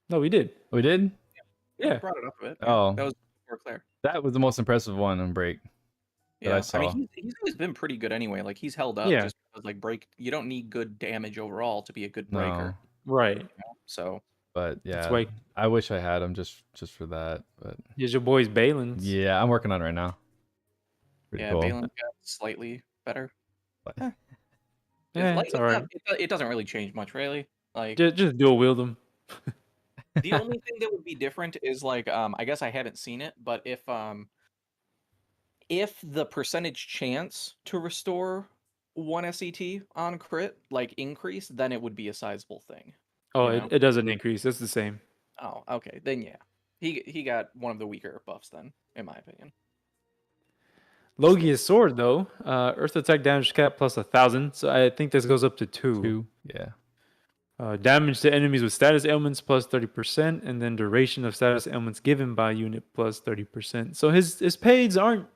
Speaker 3: No, we did.
Speaker 1: We did?
Speaker 2: Yeah,
Speaker 3: Yeah.
Speaker 2: brought it up a bit.
Speaker 1: Oh.
Speaker 2: That was before Claire.
Speaker 1: That was the most impressive one on break that I
Speaker 2: Yeah, I
Speaker 1: saw.
Speaker 2: mean, he's always been pretty good anyway. Like he's held up
Speaker 3: Yeah.
Speaker 2: just because like break. You don't need good damage overall to be a good breaker.
Speaker 1: No,
Speaker 3: Right.
Speaker 2: You know? So
Speaker 1: but
Speaker 3: That's
Speaker 1: yeah,
Speaker 3: why
Speaker 1: I wish I had him just for that. But
Speaker 3: here's your boy's Balins.
Speaker 1: yeah, I'm working on it right now. Pretty
Speaker 2: yeah,
Speaker 1: cool.
Speaker 2: Balin's got slightly better.
Speaker 1: But-
Speaker 2: Eh,
Speaker 3: Yeah,
Speaker 2: like,
Speaker 3: it's all right.
Speaker 2: it doesn't really change much, really. Like
Speaker 3: Just dual wield them.
Speaker 2: the only thing that would be different is like I guess I haven't seen it, but if the percentage chance to restore 1 SET on crit like increase, then it would be a sizable thing.
Speaker 3: Oh,
Speaker 2: You know?
Speaker 3: it doesn't increase. It's the same.
Speaker 2: Oh, okay. Then yeah. He got one of the weaker buffs then, in my opinion.
Speaker 3: Logia's sword though, earth attack damage cap plus 1,000. So I think this goes up to 2.
Speaker 1: 2, yeah.
Speaker 3: Damage to enemies with status ailments plus 30%, and then duration of status ailments given by unit plus 30%. So his paids aren't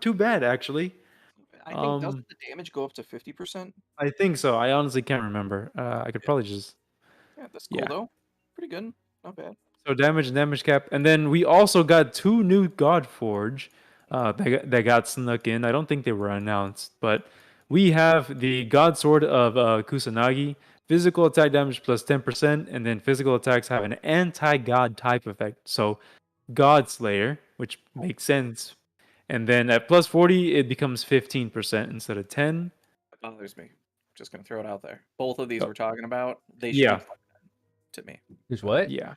Speaker 3: too bad actually.
Speaker 2: I think doesn't the damage go up to 50%?
Speaker 3: I think so. I honestly can't remember. I could probably just
Speaker 2: Yeah, that's cool though. Pretty good. Not bad.
Speaker 3: So damage cap, and then we also got 2 new Godforge that got snuck in. I don't think they were announced, but we have the God Sword of Kusanagi. Physical attack damage plus 10%, and then physical attacks have an anti-god type effect. So God Slayer, which makes sense. And then at plus 40, it becomes 15% instead of 10.
Speaker 2: It bothers me. Just gonna throw it out there. Both of these
Speaker 3: Oh.
Speaker 2: we're talking about, they should
Speaker 3: Yeah.
Speaker 2: be like that to me.
Speaker 1: There's what?
Speaker 3: Yeah.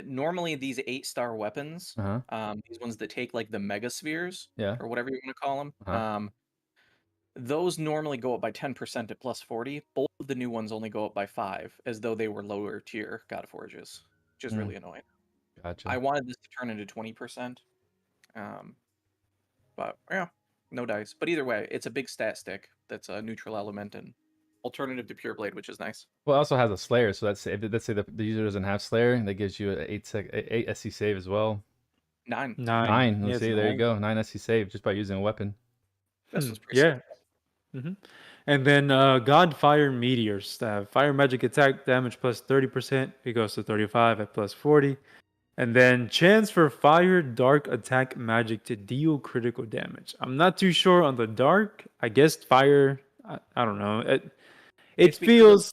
Speaker 2: Normally these 8-star weapons,
Speaker 1: Uh-huh.
Speaker 2: these ones that take like the mega spheres,
Speaker 1: Yeah.
Speaker 2: or whatever you want to call them,
Speaker 1: Uh-huh.
Speaker 2: those normally go up by 10% at plus 40. Both of the new ones only go up by 5, as though they were lower tier God Forges, which is really annoying.
Speaker 1: Gotcha.
Speaker 2: I wanted this to turn into 20%, but yeah, no dice. But either way, it's a big stat stick that's a neutral element and alternative to Pure Blade, which is nice.
Speaker 1: Well, it also has a Slayer, so let's say the user doesn't have Slayer, that gives you an 8 SC save as well.
Speaker 2: 9.
Speaker 1: 9.
Speaker 3: Yeah,
Speaker 1: Let's
Speaker 3: it's
Speaker 1: see, there you
Speaker 3: 9.
Speaker 1: go. 9 SC save just by using a weapon.
Speaker 2: This was pretty
Speaker 3: Yeah. And then Godfire Meteor Staff. Fire magic attack damage plus 30%. It goes to 35 at plus 40. And then chance for fire dark attack magic to deal critical damage. I'm not too sure on the dark. I guess fire. I don't know. It
Speaker 2: It's because
Speaker 3: feels.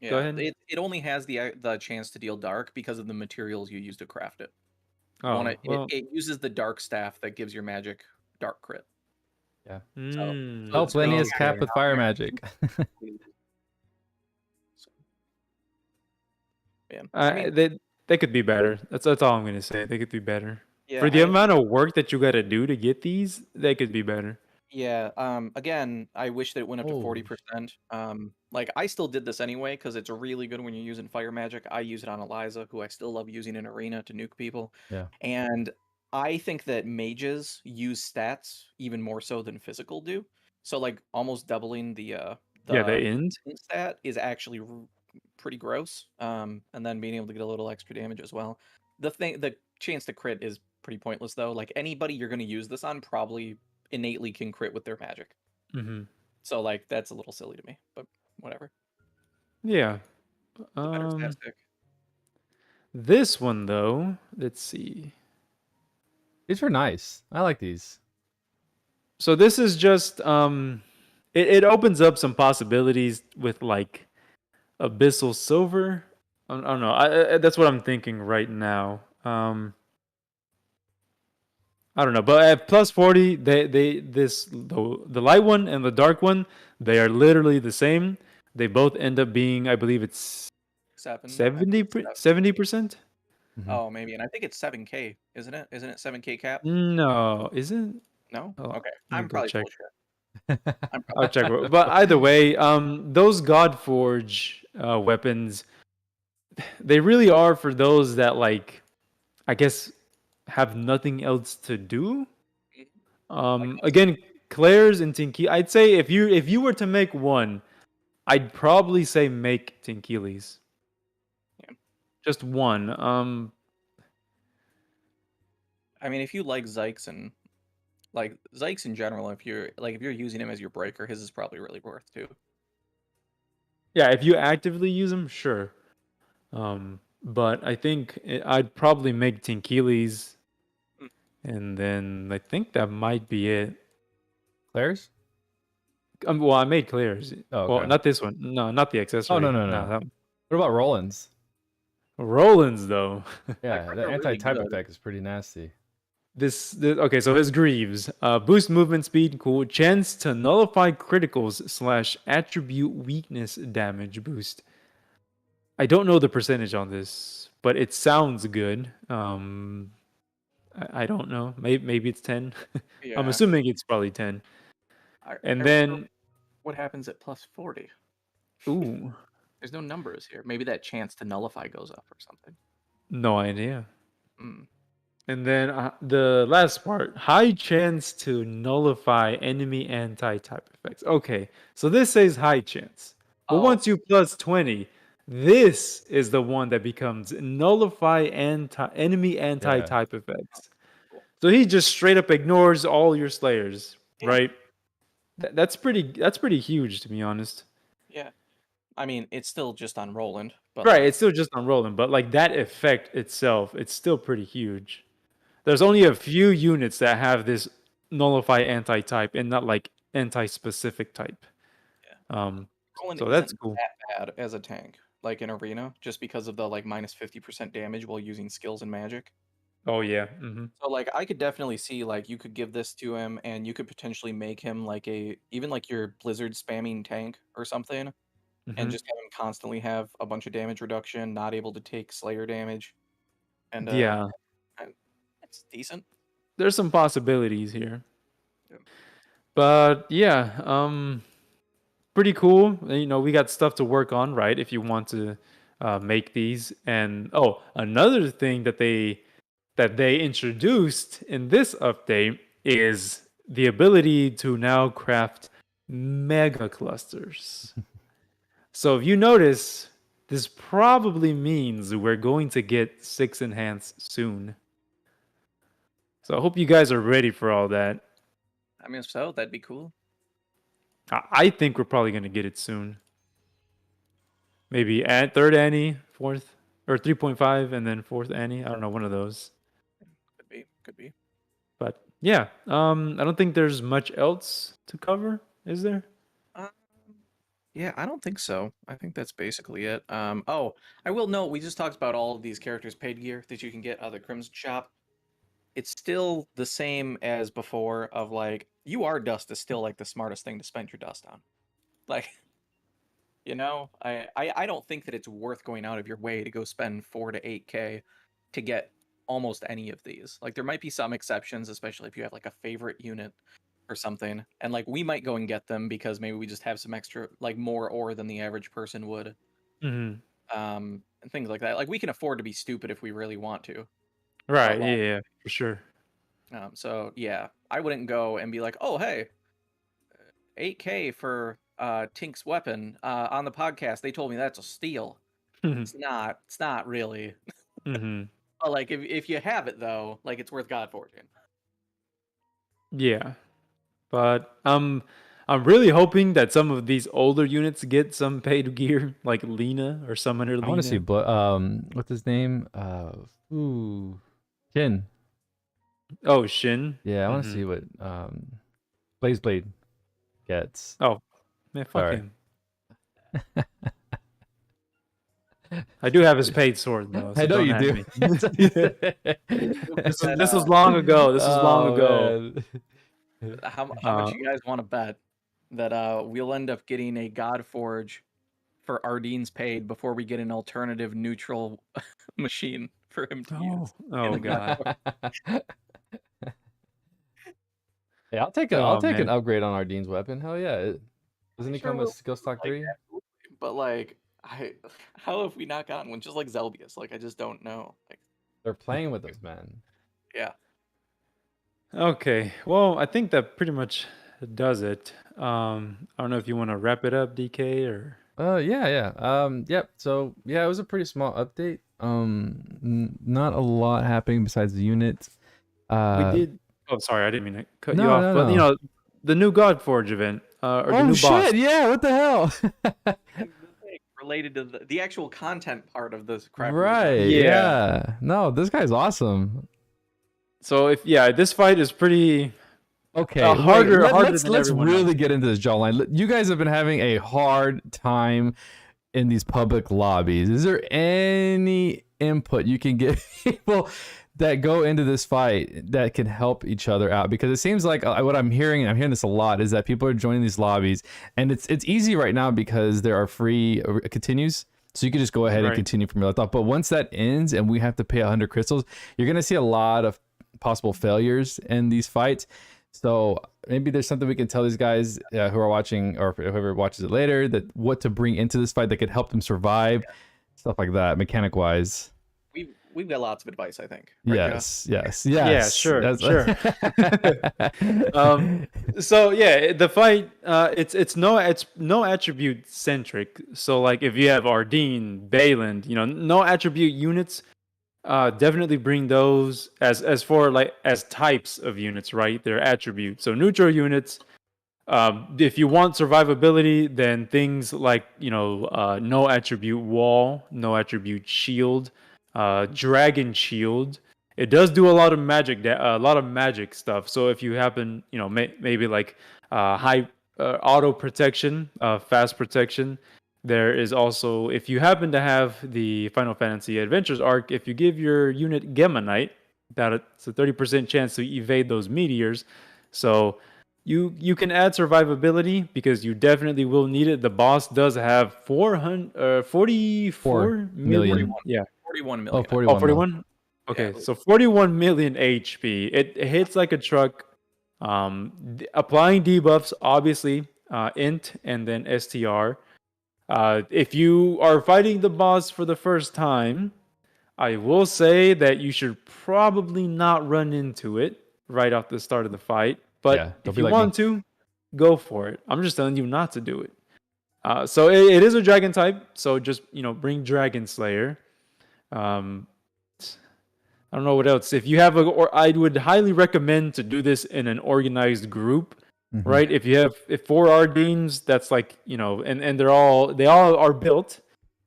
Speaker 2: Yeah,
Speaker 3: Go ahead.
Speaker 2: It only has the chance to deal dark because of the materials you use to craft it.
Speaker 3: Oh,
Speaker 2: It uses the dark staff that gives your magic dark crit.
Speaker 1: Yeah.
Speaker 3: mm,
Speaker 1: Help
Speaker 2: it's
Speaker 1: Lenny
Speaker 2: really
Speaker 1: is capped with fire magic.
Speaker 2: So, yeah, I mean,
Speaker 3: they could be better. That's all I'm gonna say. They could be better.
Speaker 2: yeah,
Speaker 3: For the amount of work that you gotta do to get these, they could be better.
Speaker 2: yeah. Again, I wish that it went up to
Speaker 1: Holy
Speaker 2: 40%. Like I still did this anyway because it's really good when you're using fire magic. I use it on Eliza, who I still love using in arena to nuke people.
Speaker 1: Yeah.
Speaker 2: And I think that mages use stats even more so than physical do. So like almost doubling the
Speaker 3: end.
Speaker 2: stat is actually pretty gross. And then being able to get a little extra damage as well. The chance to crit is pretty pointless though. Like anybody you're going to use this on probably innately can crit with their magic.
Speaker 3: Mm-hmm.
Speaker 2: So like that's a little silly to me, but whatever.
Speaker 3: Yeah.
Speaker 2: Better stat stick.
Speaker 3: This one though, let's see.
Speaker 1: These were nice. I like these.
Speaker 3: So this is just it opens up some possibilities with like abyssal silver. I don't know. That's what I'm thinking right now. I don't know, but at plus 40, the light one and the dark one, they are literally the same. They both end up being, I believe it's 70%.
Speaker 2: Oh, maybe, and I think it's 7K, isn't it? Isn't it 7K cap?
Speaker 3: No, isn't?
Speaker 2: No.
Speaker 3: Oh,
Speaker 2: Okay,
Speaker 3: let me
Speaker 2: I'm
Speaker 3: go
Speaker 2: probably
Speaker 3: check.
Speaker 2: bullshit.
Speaker 3: I'll check. But either way, those Godforge weapons, they really are for those that like, I guess, have nothing else to do. Again, Claire's and Tinky. I'd say if you were to make one, I'd probably say make Tinkyli's.
Speaker 2: Yeah.
Speaker 3: Just one.
Speaker 2: I mean, if you like Zykes and like Zykes in general, if you're using him as your breaker, his is probably really worth too.
Speaker 3: Yeah, if you actively use them, sure. but I think I'd probably make Tinkeely's,
Speaker 2: Mm.
Speaker 3: and then I think that might be it.
Speaker 1: Claire's?
Speaker 3: Well, I made Claire's.
Speaker 1: Oh,
Speaker 3: Well,
Speaker 1: okay.
Speaker 3: not this one. No, not the accessory.
Speaker 1: Oh, no.
Speaker 3: that one.
Speaker 1: What about Roland's?
Speaker 3: Roland's though.
Speaker 1: Yeah,
Speaker 2: heard
Speaker 1: the
Speaker 2: they're really
Speaker 1: anti-type
Speaker 2: good.
Speaker 1: effect is pretty nasty.
Speaker 3: Okay, so his Greaves. Boost movement speed, cool. Chance to nullify criticals / attribute weakness damage boost. I don't know the percentage on this, but it sounds good. I don't know. Maybe it's 10.
Speaker 2: Yeah.
Speaker 3: I'm assuming it's probably 10. And
Speaker 2: I
Speaker 3: then,
Speaker 2: wonder what happens at plus 40?
Speaker 3: ooh,
Speaker 2: There's no numbers here. Maybe that chance to nullify goes up or something.
Speaker 3: no idea.
Speaker 2: Mm.
Speaker 3: And then the last part, high chance to nullify enemy anti-type effects. Okay, so this says high chance. But
Speaker 2: Oh.
Speaker 3: once you plus 20, this is the one that becomes nullify enemy anti-type effects. So he just straight up ignores all your slayers,
Speaker 2: Yeah.
Speaker 3: right? That's pretty huge, to be honest.
Speaker 2: Yeah. I mean, it's still just on Roland, but
Speaker 3: Right,
Speaker 2: like,
Speaker 3: it's still just on rolling, but like that effect itself, it's still pretty huge. There's only a few units that have this nullify anti-type and not like anti-specific type.
Speaker 2: Roland
Speaker 3: So that's
Speaker 2: isn't
Speaker 3: cool.
Speaker 2: that bad as a tank, like in arena, just because of the like minus 50% damage while using skills and magic.
Speaker 3: Oh yeah.
Speaker 2: So like I could definitely see like you could give this to him and you could potentially make him like even like your blizzard spamming tank or something, and just have him constantly have a bunch of damage reduction, not able to take slayer damage. And
Speaker 3: Yeah,
Speaker 2: and it's decent.
Speaker 3: there's some possibilities here.
Speaker 2: Yeah.
Speaker 3: But yeah, pretty cool. You know, we got stuff to work on, right? If you want to make these. And oh, another thing that they introduced in this update is the ability to now craft mega clusters. So if you notice, this probably means we're going to get 6 enhance soon. So I hope you guys are ready for all that.
Speaker 2: I mean, if so, that'd be cool.
Speaker 3: I think we're probably going to get it soon. Maybe at third Annie, fourth, or 3.5, and then fourth Annie. I don't know, one of those.
Speaker 2: Could be.
Speaker 3: But yeah, I don't think there's much else to cover, is there?
Speaker 2: Yeah, I don't think so. I think that's basically it. Oh, I will note we just talked about all of these characters' paid gear that you can get out of the Crimson Shop. It's still the same as before. Of like, UR dust is still like the smartest thing to spend your dust on. Like, you know, I don't think that it's worth going out of your way to go spend 4 to 8K to get almost any of these. Like, there might be some exceptions, especially if you have like a favorite unit or something, and like we might go and get them because maybe we just have some extra, like more ore than the average person would,
Speaker 3: Mm-hmm.
Speaker 2: and things like that. Like, we can afford to be stupid if we really want to.
Speaker 3: Right,
Speaker 2: Well,
Speaker 3: yeah, for sure.
Speaker 2: So yeah, I wouldn't go and be like, oh hey, 8K for Tink's weapon on the podcast. They told me that's a steal. It's not. It's not really.
Speaker 3: Mm-hmm.
Speaker 2: But like, if you have it though, like, it's worth God fortune.
Speaker 3: Yeah, but I'm really hoping that some of these older units get some paid gear, like Lena or Summoner Lena.
Speaker 1: I want to see, what's his name? Jin.
Speaker 3: Oh, Shin.
Speaker 1: Yeah, I want to see what Blaze Blade gets.
Speaker 3: Oh, man, fuck
Speaker 1: Sorry.
Speaker 3: him. I do have his paid sword though. So
Speaker 1: I know
Speaker 3: don't
Speaker 1: you
Speaker 3: at
Speaker 1: do.
Speaker 3: me.
Speaker 2: This
Speaker 3: This was long ago. This was long
Speaker 1: Oh,
Speaker 3: ago.
Speaker 1: man.
Speaker 2: How much you guys want to bet that we'll end up getting a God Forge for Ardene's paid before we get an alternative neutral machine for him to use?
Speaker 3: Oh
Speaker 2: the
Speaker 3: god.
Speaker 1: Yeah, I'll take
Speaker 3: Oh,
Speaker 1: an
Speaker 3: man.
Speaker 1: upgrade on Ardene's weapon. Hell yeah! Doesn't he
Speaker 2: Sure
Speaker 1: come
Speaker 2: will
Speaker 1: with skill stock
Speaker 2: like
Speaker 1: 3?
Speaker 2: that, but like, how have we not gotten one just like Zelbius? Like, I just don't know. Like,
Speaker 1: They're playing with us, man.
Speaker 2: yeah.
Speaker 3: Okay. Well, I think that pretty much does it. I don't know if you want to wrap it up, DK, or
Speaker 1: Yeah. Yep. So yeah, it was a pretty small update. Not a lot happening besides the units.
Speaker 3: we did. Oh, sorry, I didn't mean to cut you
Speaker 1: No,
Speaker 3: off.
Speaker 1: no,
Speaker 3: But you
Speaker 1: no.
Speaker 3: know, the new God Forge event or the
Speaker 1: Oh
Speaker 3: new
Speaker 1: shit!
Speaker 3: boss.
Speaker 1: Yeah. What the hell?
Speaker 2: related to the actual content part of this crap.
Speaker 1: Right.
Speaker 3: Yeah.
Speaker 1: Yeah. No, this guy's awesome.
Speaker 3: So this fight is pretty
Speaker 1: Okay,
Speaker 3: harder
Speaker 1: let's
Speaker 3: than everyone
Speaker 1: really
Speaker 3: else.
Speaker 1: get into this jawline. You guys have been having a hard time in these public lobbies. Is there any input you can give people that go into this fight that can help each other out? Because it seems like what I'm hearing, and I'm hearing this a lot, is that people are joining these lobbies, and it's easy right now because there are free continues. So you can just go ahead and
Speaker 3: Right.
Speaker 1: continue from your laptop. But once that ends and we have to pay 100 crystals, you're going to see a lot of possible failures in these fights. So maybe there's something we can tell these guys who are watching, or whoever watches it later, that what to bring into this fight that could help them survive, stuff like that, mechanic wise.
Speaker 2: We've got lots of advice, I think. Right,
Speaker 1: Yes.
Speaker 3: Yeah, sure,
Speaker 1: That's-
Speaker 3: So yeah, the fight it's no attribute centric. So like if you have Ardeen, Bayland, no attribute units, definitely bring those as for like as types of units, right? They're attributes. So neutral units, if you want survivability, then things like no attribute wall, no attribute shield, dragon shield. It does do a lot of magic stuff. So if you happen, maybe like high auto protection, fast protection. There is also, if you happen to have the Final Fantasy Adventures arc, if you give your unit Gemonite, that's a 30% chance to evade those meteors. So you can add survivability because you definitely will need it. The boss does have 44 million.
Speaker 2: 41.
Speaker 3: Yeah.
Speaker 2: 41
Speaker 1: Oh,
Speaker 2: million.
Speaker 1: 41.
Speaker 3: Oh, 41? Okay,
Speaker 2: Yeah.
Speaker 3: so 41 million HP. It hits like a truck. Applying debuffs, obviously, int and then str. If you are fighting the boss for the first time, I will say that you should probably not run into it right off the start of the fight. But
Speaker 1: Yeah, don't
Speaker 3: if
Speaker 1: be
Speaker 3: you
Speaker 1: like
Speaker 3: want to, go for it. I'm just telling you not to do it. So it is a dragon type. So just bring Dragon Slayer. I don't know what else. If you have I would highly recommend to do this in an organized group.
Speaker 1: Mhm.
Speaker 3: Right, if 4 Ardeens, that's like and they all are built,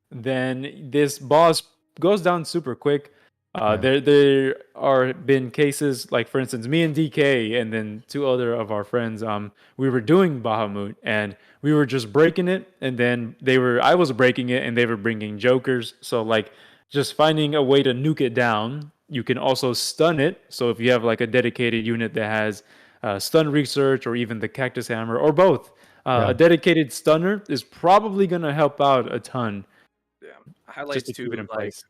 Speaker 3: then this boss goes down super quick. There are been cases like, for instance, me and DK and then 2 other of our friends. We were doing Bahamut and we were just breaking it, and then I was breaking it and they were bringing jokers. So like just finding a way to nuke it down. You can also stun it. So if you have like a dedicated unit that has stun research or even the cactus hammer or both, a dedicated stunner is probably going to help out a ton.
Speaker 2: Yeah. Highlights
Speaker 3: to
Speaker 2: too,
Speaker 3: keep it in
Speaker 2: like
Speaker 3: place.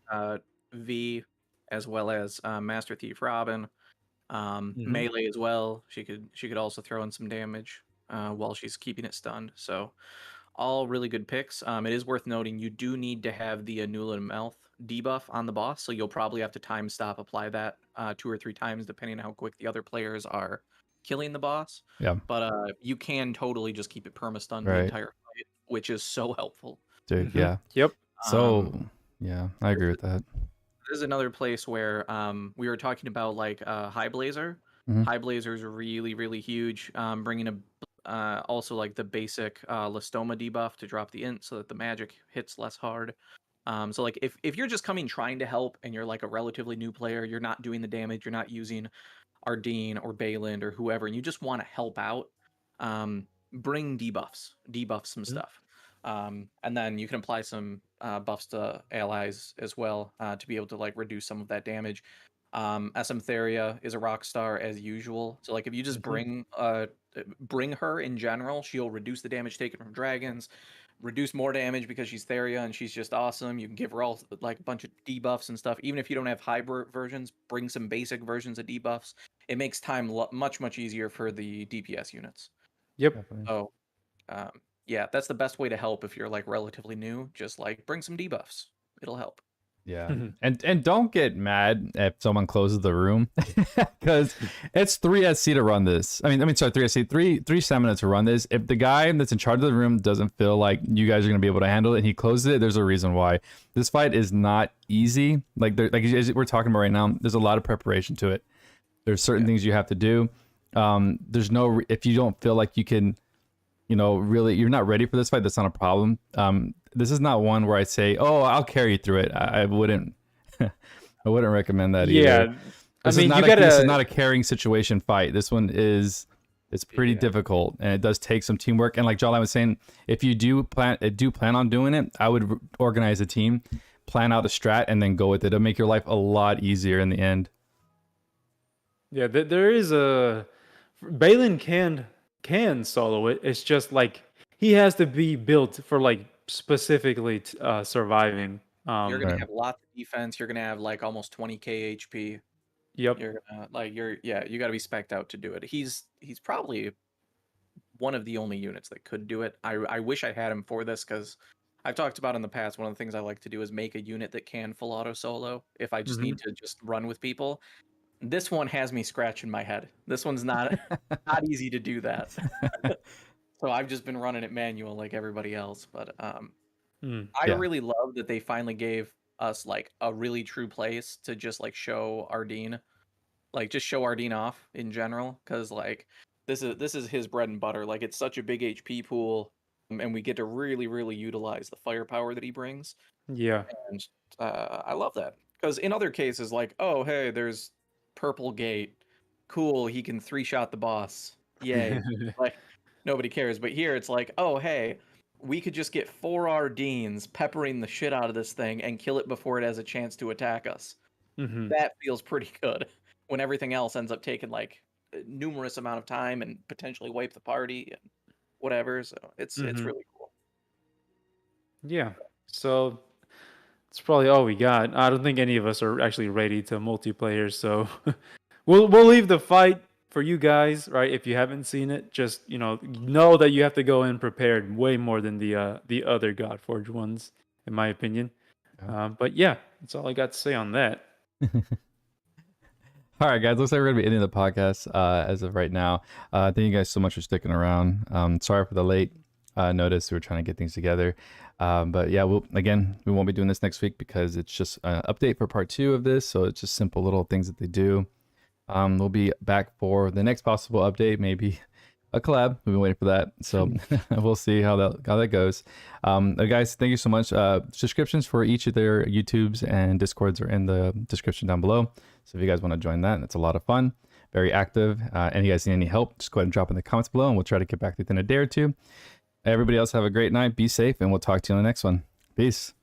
Speaker 2: V, as well as Master Thief Robin,
Speaker 3: Mhm.
Speaker 2: melee as well. She could also throw in some damage while she's keeping it stunned. So all really good picks. It is worth noting you do need to have the Anula Mouth debuff on the boss, so you'll probably have to time stop apply that 2 or 3 times depending on how quick the other players are killing the boss.
Speaker 1: Yeah.
Speaker 2: But you can totally just keep it perma-stunned the
Speaker 1: Right.
Speaker 2: entire fight, which is so helpful.
Speaker 1: Dude,
Speaker 3: Mhm.
Speaker 1: yeah.
Speaker 3: Yep.
Speaker 1: So, yeah, I agree with that.
Speaker 2: There's another place where we were talking about like High Blazer.
Speaker 1: Mhm.
Speaker 2: High Blazer is really, really huge. Bringing also like the basic Listoma debuff to drop the int so that the magic hits less hard. So like if you're just trying to help and you're like a relatively new player, you're not doing the damage, you're not using Ardeen or Bayland or whoever, and you just want to help out, bring debuff some stuff. And then you can apply some buffs to allies as well to be able to like reduce some of that damage. SM Theria is a rock star as usual. So like if you just bring her in general, she'll reduce the damage taken from dragons, reduce more damage because she's Theria and she's just awesome. You can give her all like a bunch of debuffs and stuff. Even if you don't have hybrid versions, bring some basic versions of debuffs. It makes time much easier for the DPS units.
Speaker 3: Yep.
Speaker 1: Definitely.
Speaker 2: So yeah, that's the best way to help if you're like relatively new. Just like bring some debuffs. It'll help.
Speaker 1: Yeah.
Speaker 3: Mhm.
Speaker 1: And don't get mad if someone closes the room because it's 3 SC to run this. I mean, sorry, 3 SC, three stamina to run this. If the guy that's in charge of the room doesn't feel like you guys are going to be able to handle it and he closes it, there's a reason why. This fight is not easy. Like as we're talking about right now, there's a lot of preparation to it. There's certain things you have to do. There's no, if you don't feel like you can, really you're not ready for this fight, that's not a problem. This is not one where I say, oh, I'll carry you through it. I wouldn't I wouldn't recommend that either.
Speaker 3: Yeah,
Speaker 1: This
Speaker 3: I
Speaker 1: is
Speaker 3: mean,
Speaker 1: not
Speaker 3: you
Speaker 1: this is
Speaker 3: gotta.
Speaker 1: not a carrying situation fight. This one is it's pretty
Speaker 2: Yeah.
Speaker 1: difficult, and it does take some teamwork. And like Jawline was saying, if you do plan on doing it, I would organize a team, plan out a strat, and then go with it. It'll make your life a lot easier in the end.
Speaker 3: Yeah, there is a Balin can solo it. It's just like he has to be built for like specifically surviving.
Speaker 2: You're gonna
Speaker 1: Right.
Speaker 2: have lots of defense. You're gonna have like almost 20k HP.
Speaker 3: Yep.
Speaker 2: You're gonna you got to be spec'd out to do it. He's probably one of the only units that could do it. I wish I had him for this because I've talked about in the past. One of the things I like to do is make a unit that can full auto solo if I just
Speaker 3: Mhm.
Speaker 2: need to just run with people. This one has me scratching my head. This one's not easy to do that. So I've just been running it manual like everybody else. But
Speaker 3: Mm.
Speaker 2: I
Speaker 1: Yeah.
Speaker 2: really love that they finally gave us like a really true place to just like show Ardeen, like just show Ardeen off in general, because like this is his bread and butter. Like it's such a big HP pool, and we get to really utilize the firepower that he brings.
Speaker 3: Yeah.
Speaker 2: And I love that because in other cases, like, oh hey, there's purple gate, cool, he can 3-shot the boss, yay, like nobody cares. But here it's like, oh hey, we could just get 4 Ardeens peppering the shit out of this thing and kill it before it has a chance to attack us.
Speaker 3: Mhm.
Speaker 2: That feels pretty good when everything else ends up taking like a numerous amount of time and potentially wipe the party and whatever. So it's
Speaker 3: Mhm.
Speaker 2: really cool.
Speaker 3: Yeah. So that's probably all we got. I don't think any of us are actually ready to multiplayer, so we'll leave the fight for you guys, right? If you haven't seen it, just know that you have to go in prepared way more than the other Godforge ones, in my opinion.
Speaker 1: Yeah.
Speaker 3: But yeah, that's all I got to say on that.
Speaker 1: All right, guys. Looks like we're gonna be ending the podcast as of right now. Thank you guys so much for sticking around. Sorry for the late notice. We were trying to get things together, but yeah, we won't be doing this next week because it's just an update for part 2 of this. So it's just simple little things that they do. We'll be back for the next possible update, maybe a collab. We've been waiting for that, so we'll see how that goes. Guys, thank you so much. Subscriptions for each of their YouTubes and Discords are in the description down below. So if you guys want to join that, it's a lot of fun, very active. And you guys need any help, just go ahead and drop in the comments below, and we'll try to get back within a day or two. Everybody else have a great night. Be safe, and we'll talk to you on the next one. Peace.